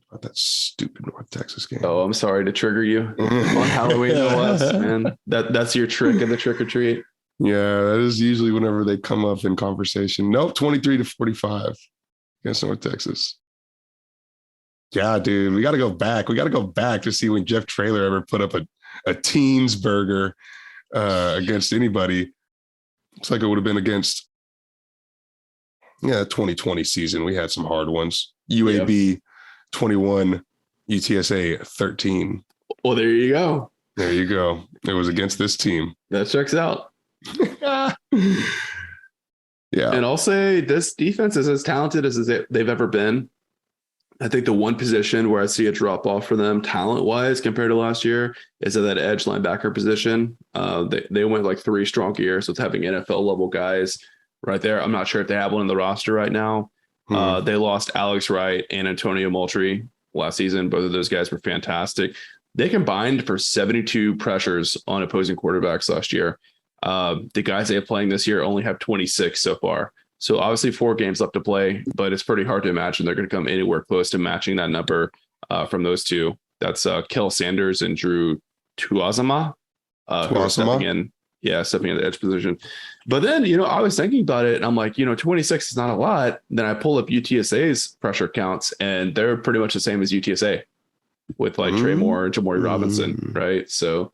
About that stupid North Texas game. Oh, I'm sorry to trigger you on Halloween, no less, man. That's your trick of the trick or treat. Yeah, that is usually whenever they come up in conversation. Nope, 23-45 against North Texas. Yeah, dude, we got to go back. We got to go back to see when Jeff Traylor ever put up a teens burger against anybody. Looks like it would have been against, 2020 season. We had some hard ones. UAB 21, UTSA 13. Well, there you go. There you go. It was against this team. That checks out. Yeah. And I'll say this defense is as talented as they've ever been. I think the one position where I see a drop off for them talent-wise compared to last year is at that edge linebacker position. They went like 3 strong years with having NFL-level guys right there. I'm not sure if they have one in the roster right now. They lost Alex Wright and Antonio Moultrie last season. Both of those guys were fantastic. They combined for 72 pressures on opposing quarterbacks last year. The guys they have playing this year only have 26 so far. So obviously 4 games left to play, but it's pretty hard to imagine they're going to come anywhere close to matching that number from those two. That's Kel Sanders and Drew Tuazama. Stepping in the edge position. But then, I was thinking about it and I'm like, 26 is not a lot. Then I pull up UTSA's pressure counts and they're pretty much the same as UTSA with like Trey Moore and Jamori Robinson, right? So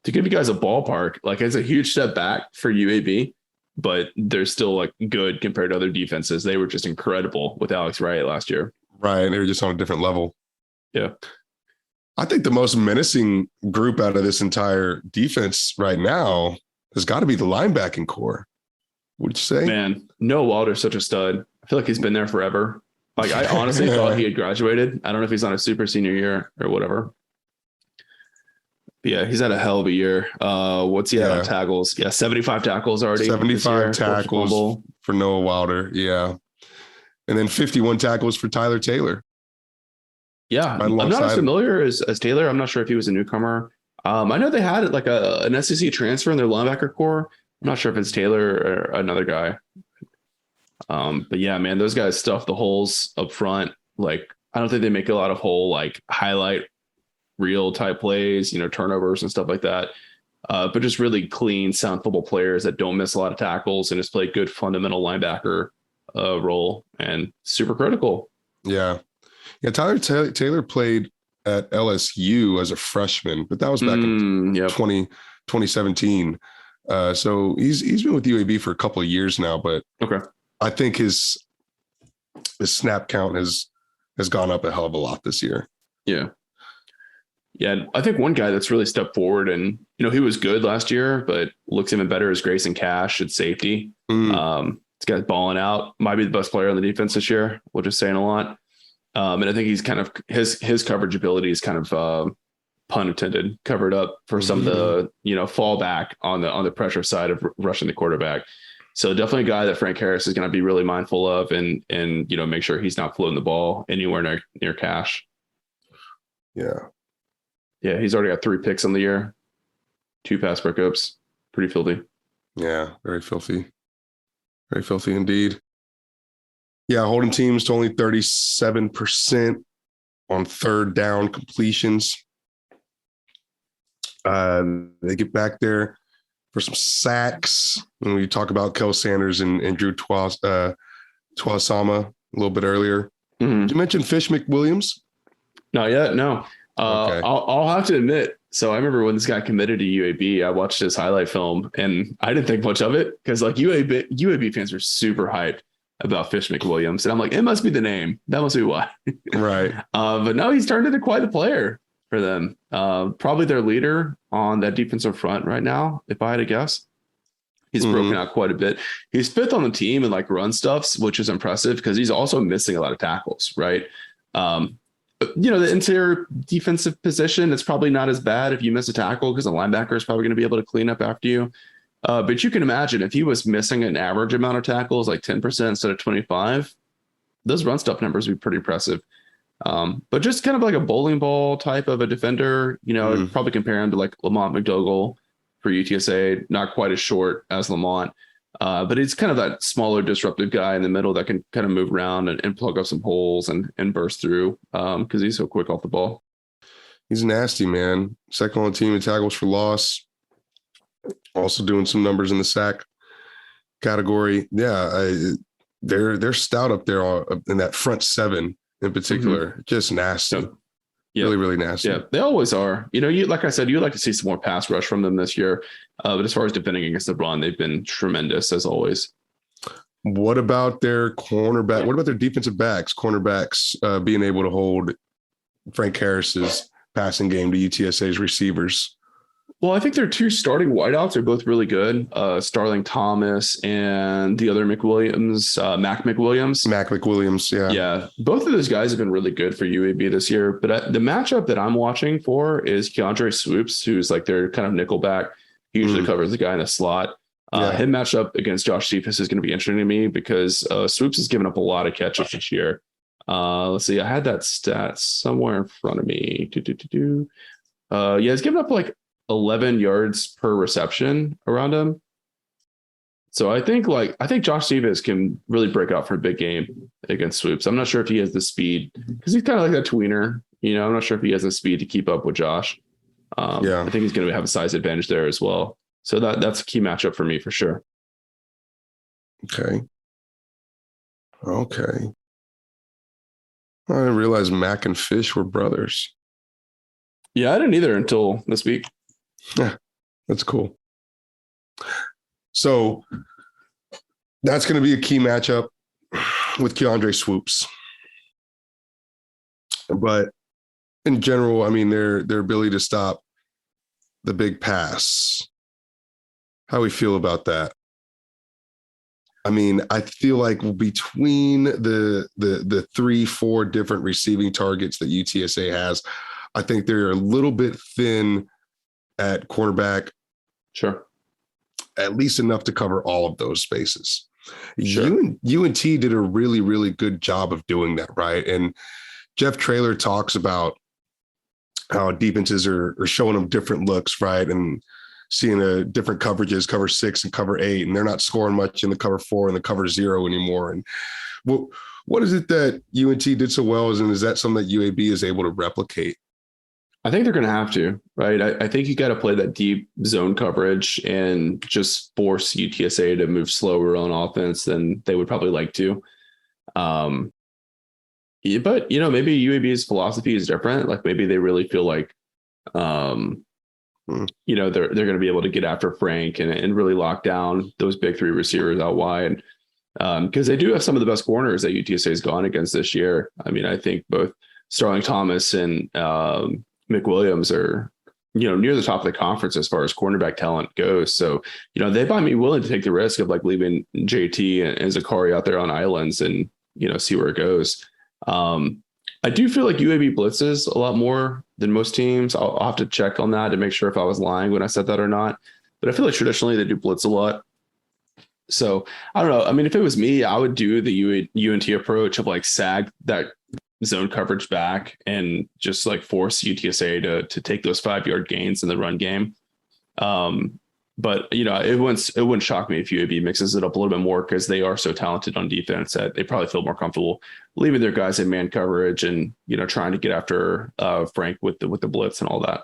to give you guys a ballpark, like it's a huge step back for UAB, but they're still like good compared to other defenses. They were just incredible with Alex Wright last year. Right. They were just on a different level. Yeah. I think the most menacing group out of this entire defense right now has got to be the linebacking core. What'd you say? Man, Noah Wilder's such a stud. I feel like he's been there forever. Like I honestly thought he had graduated. I don't know if he's on a super senior year or whatever. But yeah, he's had a hell of a year. What's he at on tackles? Yeah, 75 tackles already. 75 tackles for Noah Wilder. Yeah. And then 51 tackles for Tyler Taylor. Yeah, I'm not as familiar as Taylor. I'm not sure if he was a newcomer. I know they had like an SEC transfer in their linebacker core. I'm not sure if it's Taylor or another guy. But yeah, man, those guys stuff the holes up front. Like, I don't think they make a lot of whole like highlight reel type plays, turnovers and stuff like that. But just really clean, sound football players that don't miss a lot of tackles and just play good fundamental linebacker role and super critical. Yeah. Yeah, Tyler Taylor played at LSU as a freshman, but that was back in 2017. So he's been with UAB for a couple of years now, but I think his snap count has gone up a hell of a lot this year. Yeah. Yeah, I think one guy that's really stepped forward and, he was good last year, but looks even better is Grayson Cash at safety. This guy's balling out, might be the best player on the defense this year, which is saying a lot. And I think he's kind of his coverage ability is kind of pun intended covered up for some of the fallback on the pressure side of rushing the quarterback. So definitely a guy that Frank Harris is going to be really mindful of and make sure he's not floating the ball anywhere near Cash. Yeah, he's already got 3 picks on the year, 2 pass breakups, pretty filthy. Yeah, very filthy indeed. Yeah, holding teams to only 37% on third down completions. They get back there for some sacks. When we talk about Kel Sanders and Drew Tuazama a little bit earlier. Did you mention Fish McWilliams? Not yet, no. Okay. I'll have to admit, so I remember when this guy committed to UAB, I watched his highlight film and I didn't think much of it because like UAB fans are super hyped about Fish McWilliams. And I'm like, it must be the name. That must be why. Right. But no, he's turned into quite a player for them. Probably their leader on that defensive front right now, if I had to guess. He's broken out quite a bit. He's 5th on the team in like run stuffs, which is impressive because he's also missing a lot of tackles, right? The interior defensive position, it's probably not as bad if you miss a tackle because the linebacker is probably going to be able to clean up after you. But you can imagine if he was missing an average amount of tackles, like 10% instead of 25, those run stuff numbers would be pretty impressive. But just kind of like a bowling ball type of a defender, I'd probably compare him to like Lamont McDougall for UTSA, not quite as short as Lamont. But he's kind of that smaller disruptive guy in the middle that can kind of move around and plug up some holes and burst through because he's so quick off the ball. He's nasty, man. Second on the team in tackles for loss. Also doing some numbers in the sack category. Yeah, they're stout up there in that front 7 in particular. Just nasty. Yeah. Really, really nasty. Yeah, they always are. Like I said, you'd like to see some more pass rush from them this year. But as far as defending against the run, they've been tremendous as always. What about their cornerback? What about their defensive backs, cornerbacks being able to hold Frank Harris's passing game to UTSA's receivers? Well, I think their 2 starting wideouts are both really good. Starling Thomas and the other McWilliams, Mac McWilliams. Yeah. Yeah. Both of those guys have been really good for UAB this year. But the matchup that I'm watching for is Keandre Swoops, who's like their kind of nickelback. He usually covers the guy in the slot. Him matched up against Josh Cephas is going to be interesting to me because Swoops has given up a lot of catches this year. Let's see. I had that stat somewhere in front of me. He's given up like 11 yards per reception around him. So I think Josh Cephas can really break out for a big game against Swoops. I'm not sure if he has the speed because he's kind of like that tweener. I'm not sure if he has the speed to keep up with Josh. I think he's going to have a size advantage there as well. So that's a key matchup for me for sure. Okay. I didn't realize Mac and Fish were brothers. Yeah, I didn't either until this week. Yeah, that's cool. So that's going to be a key matchup with Keandre Swoops. But in general, I mean, their ability to stop the big pass. How we feel about that? I mean, I feel like between the 3-4 different receiving targets that UTSA has, I think they're a little bit thin at cornerback. Sure. At least enough to cover all of those spaces. Sure. UNT did a really, really good job of doing that, right? And Jeff Traylor talks about how defenses are showing them different looks, right? And seeing different coverages, cover 6 and cover 8, and they're not scoring much in the cover 4 and the cover 0 anymore. And what is it that UNT did so well? And is that something that UAB is able to replicate? I think they're going to have to, right? I think you got to play that deep zone coverage and just force UTSA to move slower on offense than they would probably like to. But maybe UAB's philosophy is different. Like maybe they really feel like, they're going to be able to get after Frank and really lock down those big 3 receivers out wide. Because they do have some of the best corners that UTSA has gone against this year. I mean, I think both Starling Thomas and McWilliams are, near the top of the conference as far as cornerback talent goes. So, they might be willing to take the risk of like leaving JT and Zakari out there on islands and, see where it goes. I do feel like UAB blitzes a lot more than most teams. I'll have to check on that to make sure if I was lying when I said that or not. But I feel like traditionally they do blitz a lot. So I don't know. I mean, if it was me, I would do the UNT approach of like sag that zone coverage back and just like force UTSA to take those 5-yard gains in the run game. But it wouldn't shock me if UAB mixes it up a little bit more because they are so talented on defense that they probably feel more comfortable leaving their guys in man coverage and trying to get after Frank with the blitz and all that.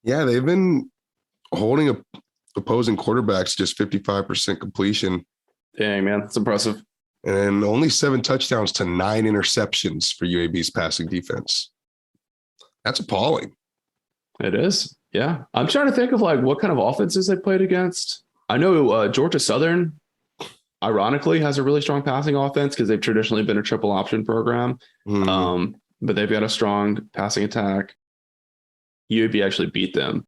Yeah, they've been holding opposing quarterbacks just 55% completion. Dang, man, that's impressive. And only 7 touchdowns to 9 interceptions for UAB's passing defense. That's appalling. It is. Yeah. I'm trying to think of like what kind of offenses they played against. I know Georgia Southern, ironically, has a really strong passing offense because they've traditionally been a triple option program. Mm-hmm. But they've got a strong passing attack. UAB actually beat them.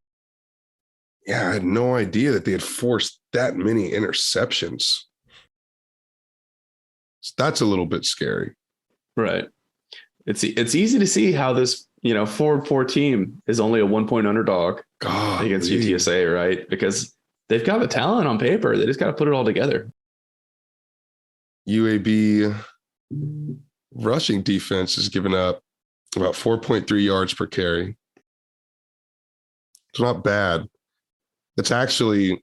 Yeah, I had no idea that they had forced that many interceptions. That's a little bit scary. Right. It's easy to see how this 4-4 team is only a 1-point underdog against UTSA, right? Because they've got the talent on paper. They just got to put it all together. UAB rushing defense has given up about 4.3 yards per carry. It's not bad. It's actually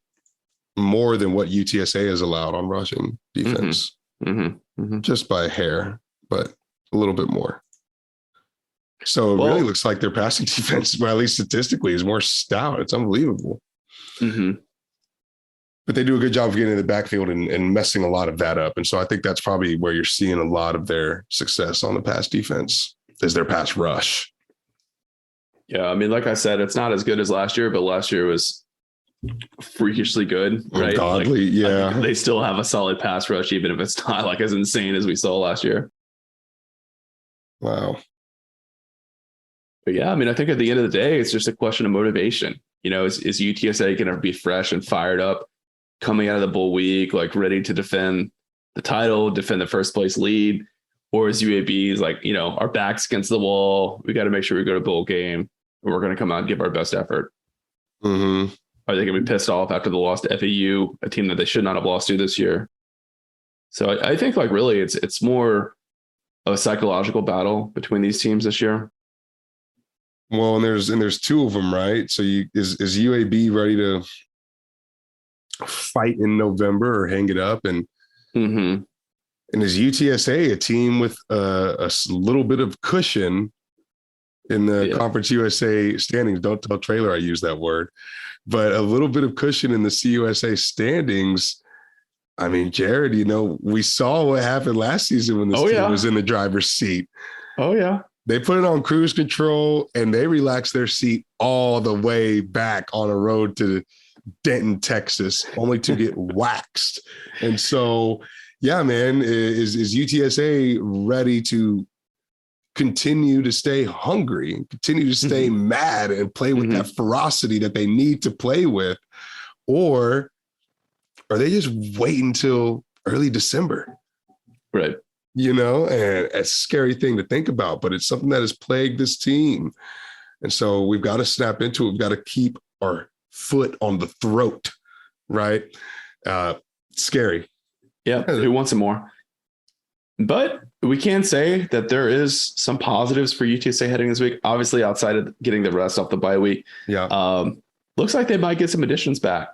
more than what UTSA has allowed on rushing defense. Just by a hair, but a little bit more. So it really looks like their passing defense, well, at least statistically, is more stout. It's unbelievable. Mm-hmm. But they do a good job of getting in the backfield and messing a lot of that up. And so I think that's probably where you're seeing a lot of their success on the pass defense is their pass rush. Yeah, I mean, like I said, it's not as good as last year, but last year was freakishly good, right? Godly, yeah. They still have a solid pass rush, even if it's not like as insane as we saw last year. Wow. But yeah, I mean, I think at the end of the day, it's just a question of motivation. Is UTSA going to be fresh and fired up coming out of the bowl week, like ready to defend the title, defend the first place lead? Or is UAB like, our backs against the wall? We got to make sure we go to bowl game and we're going to come out and give our best effort. Mm-hmm. Are they going to be pissed off after the loss to FAU, a team that they should not have lost to this year? So I think like really it's more of a psychological battle between these teams this year. Well, and there's two of them, right? So is UAB ready to fight in November or hang it up? And is UTSA a team with a little bit of cushion in the Conference USA standings? Don't tell Trailer I use that word, but a little bit of cushion in the CUSA standings. I mean, Jared, we saw what happened last season when this team was in the driver's seat. Oh, yeah. They put it on cruise control and they relaxed their seat all the way back on a road to Denton, Texas, only to get waxed. And so, yeah, man, is UTSA ready to continue to stay hungry, continue to stay mad and play with that ferocity that they need to play with? Or are they just waiting till early December? Right. And a scary thing to think about, but it's something that has plagued this team. And so we've got to snap into it. We've got to keep our foot on the throat, right? Scary. Yeah. Who wants some more? But we can say that there is some positives for UTSA heading this week, obviously outside of getting the rest off the bye week. Yeah. Looks like they might get some additions back.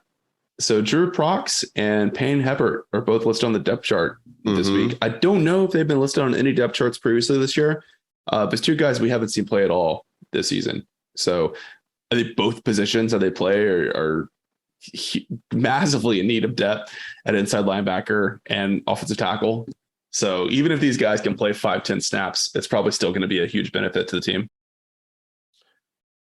So Drew Prox and Payne Hebert are both listed on the depth chart this week. I don't know if they've been listed on any depth charts previously this year, but it's two guys we haven't seen play at all this season. So I think both positions that they play are massively in need of depth at inside linebacker and offensive tackle. So even if these guys can play 5-10 snaps, it's probably still going to be a huge benefit to the team.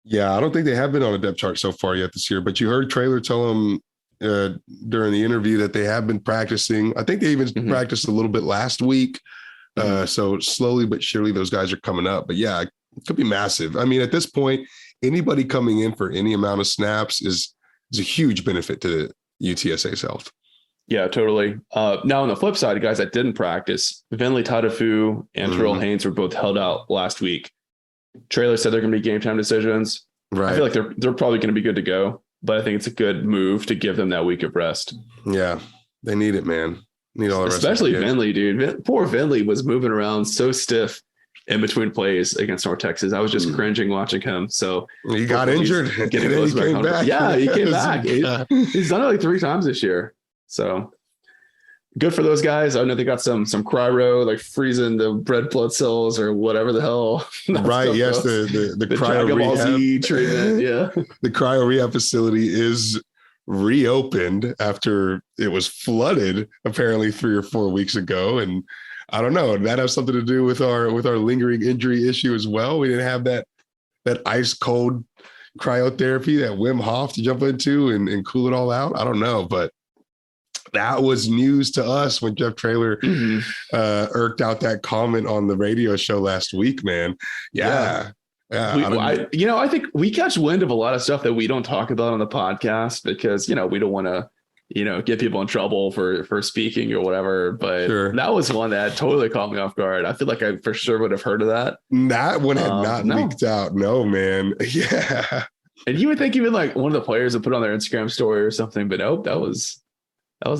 Yeah, I don't think they have been on a depth chart so far yet this year, but you heard Trailer tell them during the interview that they have been practicing. I think they even practiced a little bit last week. So slowly but surely those guys are coming up. But yeah, it could be massive. I mean, at this point, anybody coming in for any amount of snaps is a huge benefit to UTSA's health. Yeah, totally. Now on the flip side, guys that didn't practice, Vinley Tadafu and Terrell Haynes were both held out last week. Trailer said they're going to be game time decisions. Right. I feel like they're probably going to be good to go, but I think it's a good move to give them that week of rest. Yeah, they need it, man. Need all the rest. Especially Vinley, dude. Poor Vinley was moving around so stiff in between plays against North Texas. I was just cringing watching him. So he got injured. Getting those he came back. Yeah, he came back. He's done it like 3 times this year. So good for those guys. I know they got some cryo, like freezing the red blood cells or whatever the hell. Right. Yes. The cryo rehab treatment. Yeah. The cryo rehab facility is reopened after it was flooded apparently 3 or 4 weeks ago. And I don't know, that has something to do with our lingering injury issue as well. We didn't have that ice cold cryotherapy that Wim Hof to jump into and cool it all out. I don't know, but that was news to us when Jeff Trailer irked out that comment on the radio show last week, man. Yeah. I think we catch wind of a lot of stuff that we don't talk about on the podcast because, we don't want to, get people in trouble for speaking or whatever. But that was one that totally caught me off guard. I feel like I for sure would have heard of that. That one had not leaked out. No, man. Yeah. And you would think even like one of the players would put on their Instagram story or something, but nope, that was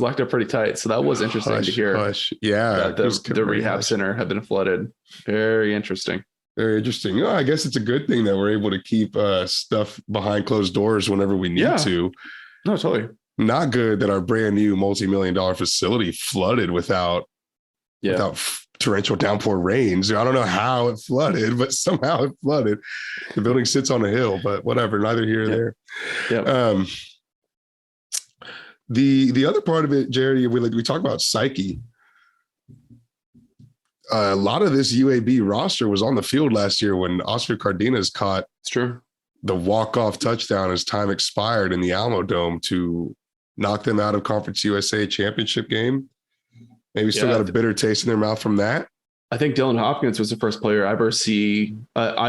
locked up pretty tight. So that was interesting to hear. Yeah. The rehab center had been flooded. Very interesting. Very interesting. I guess it's a good thing that we're able to keep stuff behind closed doors whenever we need to. No, totally. Not good that our brand new multi-million-dollar facility flooded without torrential downpour rains. I don't know how it flooded, but somehow it flooded. The building sits on a hill, but whatever, neither here nor there. Yeah. The other part of it, Jerry, we talk about psyche. A lot of this UAB roster was on the field last year when Oscar Cardenas caught the walk-off touchdown as time expired in the Alamo Dome to knock them out of Conference USA championship game. Maybe still got a bitter taste in their mouth from that. I think Dylan Hopkins was the first player I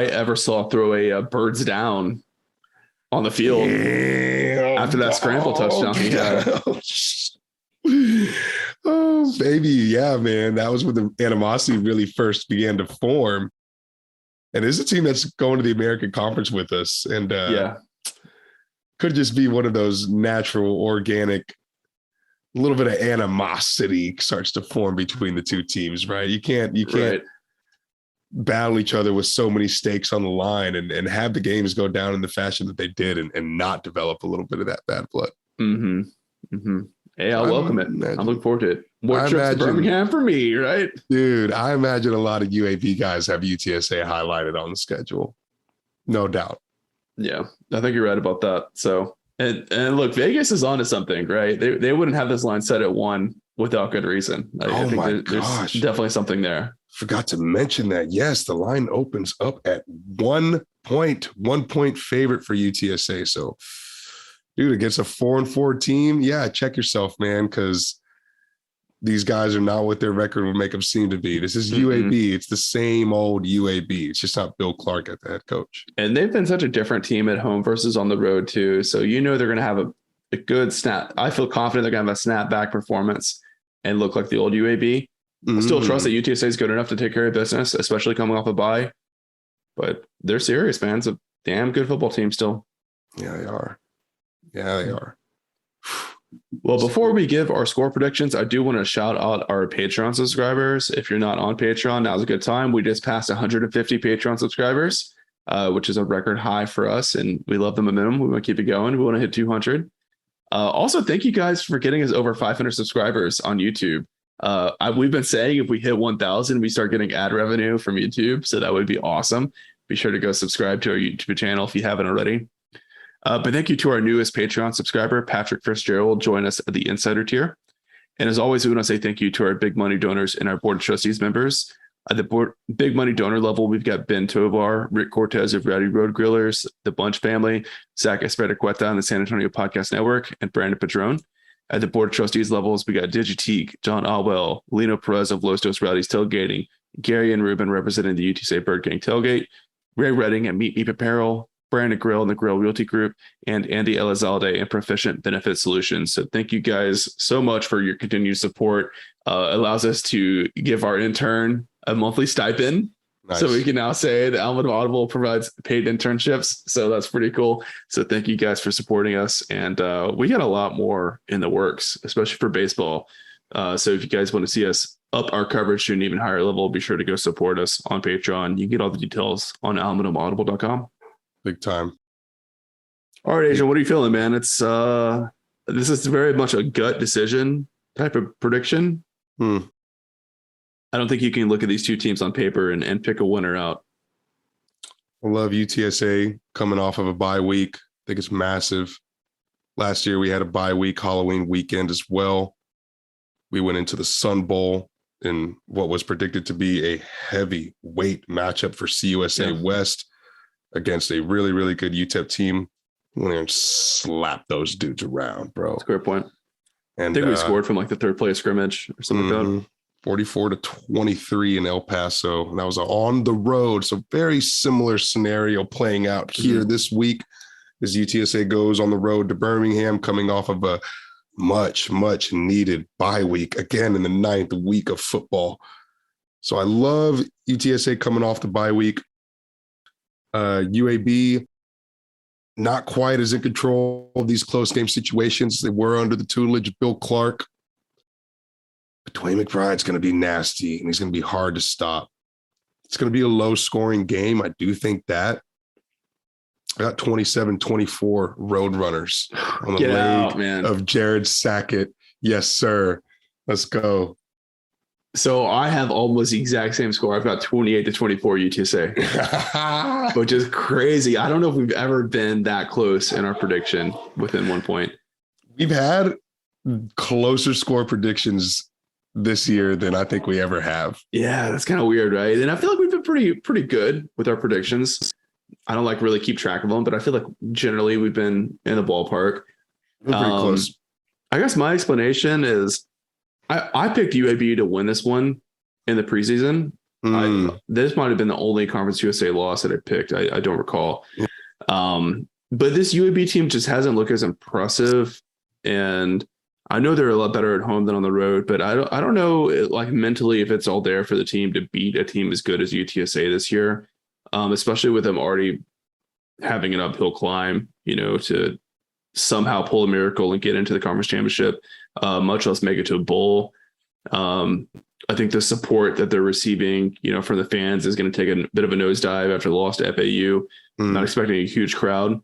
ever saw throw a birds down on the field after that scramble touchdown he had. Oh, baby. Yeah, man. That was when the animosity really first began to form. And this is a team that's going to the American Conference with us. And Could just be one of those natural, organic, a little bit of animosity starts to form between the two teams, right? You can't Right. battle each other with so many stakes on the line and have the games go down in the fashion that they did and not develop a little bit of that bad blood. Mm-hmm. Mm-hmm. Hey, So I'll welcome it. I'm looking forward to it. More trips to Birmingham for me, right? Dude, I imagine a lot of UAB guys have UTSA highlighted on the schedule. No doubt. Yeah, I think you're right about that. So, and look, Vegas is onto something, right? They wouldn't have this line set at 1 without good reason. I think there's definitely something there. Forgot to mention that. Yes, the line opens up at 1 point favorite for UTSA. So, dude, against a 4-4 team, yeah, check yourself, man, because these guys are not what their record would make them seem to be. This is UAB. It's the same old UAB. It's just not Bill Clark at the head coach. And they've been such a different team at home versus on the road too. So they're going to have a good snap. I feel confident they're going to have a snapback performance and look like the old UAB. I still trust that UTSA is good enough to take care of business, especially coming off a bye. But they're serious, man. It's a damn good football team still. Yeah, they are. Yeah, they are. Well, before we give our score predictions, I do want to shout out our Patreon subscribers. If you're not on Patreon, now's a good time. We just passed 150 Patreon subscribers, which is a record high for us, and we love the momentum. We want to keep it going. We want to hit 200. Also, thank you guys for getting us over 500 subscribers on YouTube. We've been saying if we hit 1,000, we start getting ad revenue from YouTube, so that would be awesome. Be sure to go subscribe to our YouTube channel if you haven't already. But thank you to our newest Patreon subscriber, Patrick Fitzgerald, join us at the Insider tier. And as always, we want to say thank you to our big money donors and our board of trustees members. At the big money donor level, we've got Ben Tovar, Rick Cortez of Rowdy Road Grillers, the Bunch family, Zach Espericueta on the San Antonio Podcast Network, and Brandon Padron. At the board of trustees levels, we got Digiteek, John Alwell, Lino Perez of Los Dos Rowdy's Tailgating, Gary and Ruben representing the UTSA Bird Gang Tailgate, Ray Redding at Meet Meep Apparel, Brandon Grill and the Grill Realty Group, and Andy Elizalde and Proficient Benefit Solutions. So thank you guys so much for your continued support. Allows us to give our intern a monthly stipend. Nice. So we can now say that Almaden Audible provides paid internships. So that's pretty cool. So thank you guys for supporting us. And we got a lot more in the works, especially for baseball. So if you guys want to see us up our coverage to an even higher level, be sure to go support us on Patreon. You can get all the details on almadenaudible.com. Big time. All right, Adrian, what are you feeling, man? It's this is very much a gut decision type of prediction. I don't think you can look at these two teams on paper and pick a winner out. I love UTSA coming off of a bye week. I think it's massive. Last year we had a bye week, Halloween weekend as well. We went into the Sun Bowl in what was predicted to be a heavy weight matchup for CUSA West against a really, really good UTEP team. Went there and slapped those dudes around, bro. That's a great point. And I think we scored from like the third play of scrimmage or something like that. 44-23 in El Paso. And that was on the road. So very similar scenario playing out here this week as UTSA goes on the road to Birmingham, coming off of a much, much needed bye week, again in the 9th week of football. So I love UTSA coming off the bye week. UAB, not quite as in control of these close game situations. They were under the tutelage of Bill Clark. But Dwayne McBride's going to be nasty, and he's going to be hard to stop. It's going to be a low-scoring game. I do think that. I got 27-24 Roadrunners on the leg of Jared Sackett. Yes, sir. Let's go. So I have almost the exact same score. I've got 28-24 UTSA, which is crazy. I don't know if we've ever been that close in our prediction within 1 point. We've had closer score predictions this year than I think we ever have. Yeah, that's kind of weird, right? And I feel like we've been pretty good with our predictions. I don't really keep track of them, but I feel like generally we've been in the ballpark. We're pretty close. I guess my explanation is I picked UAB to win this one in the preseason. This might have been the only Conference USA loss that I picked. I don't recall. Yeah. But this UAB team just hasn't looked as impressive. And I know they're a lot better at home than on the road, but I don't know, like mentally, if it's all there for the team to beat a team as good as UTSA this year, especially with them already having an uphill climb, to somehow pull a miracle and get into the conference championship, much less make it to a bowl. I think the support that they're receiving, from the fans is going to take a bit of a nosedive after the loss to FAU. Not expecting a huge crowd.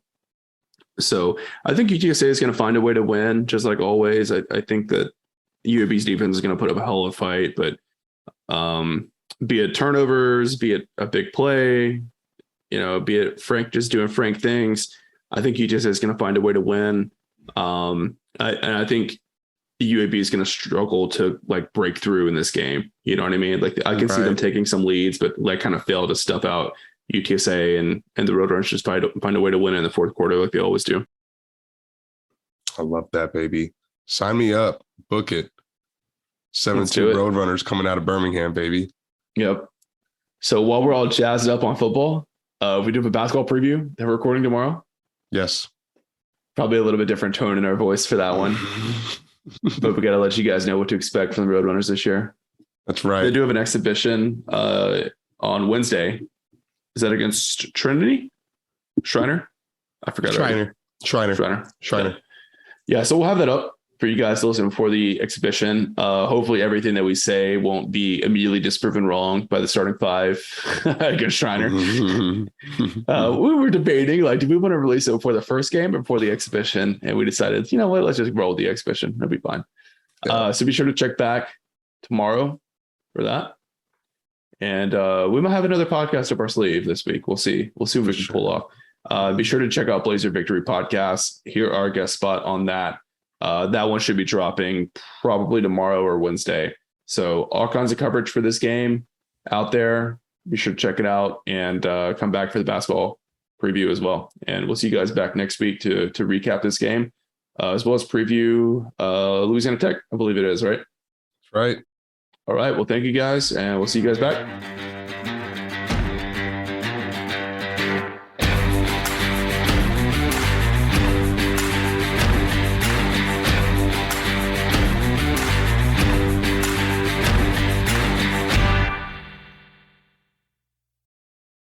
So I think UTSA is going to find a way to win, just like always. I think that UAB's defense is going to put up a hell of a fight, but be it turnovers, be it a big play, be it Frank just doing Frank things, I think UTSA is going to find a way to win. And I think UAB is going to struggle to like break through in this game. You know what I mean? Like I can see them taking some leads, but like kind of fail to stuff out UTSA and the Roadrunners just find a way to win in the fourth quarter like they always do. I love that, baby. Sign me up. Book it. 17 Roadrunners coming out of Birmingham, baby. Yep. So while we're all jazzed up on football, we do have a basketball preview that we're recording tomorrow. Yes. Probably a little bit different tone in our voice for that one. But we got to let you guys know what to expect from the Roadrunners this year. That's right. They do have an exhibition on Wednesday. Is that against Trinity? Shriner? I forgot. Shriner. Yeah, so we'll have that up for you guys to listen before the exhibition. Hopefully everything that we say won't be immediately disproven wrong by the starting five against Shriner. We were debating, like, do we want to release it before the first game or before the exhibition? And we decided, you know what, let's just roll with the exhibition. It'll be fine. So be sure to check back tomorrow for that. And we might have another podcast up our sleeve this week. We'll see. We'll see what we can pull off. Be sure to check out Blazer Victory Podcast. Hear our guest spot on that. That one should be dropping probably tomorrow or Wednesday. So all kinds of coverage for this game out there. Be sure to check it out and come back for the basketball preview as well. And we'll see you guys back next week to recap this game, as well as preview Louisiana Tech. I believe it is, right? That's right. All right. Well, thank you guys, and we'll see you guys back.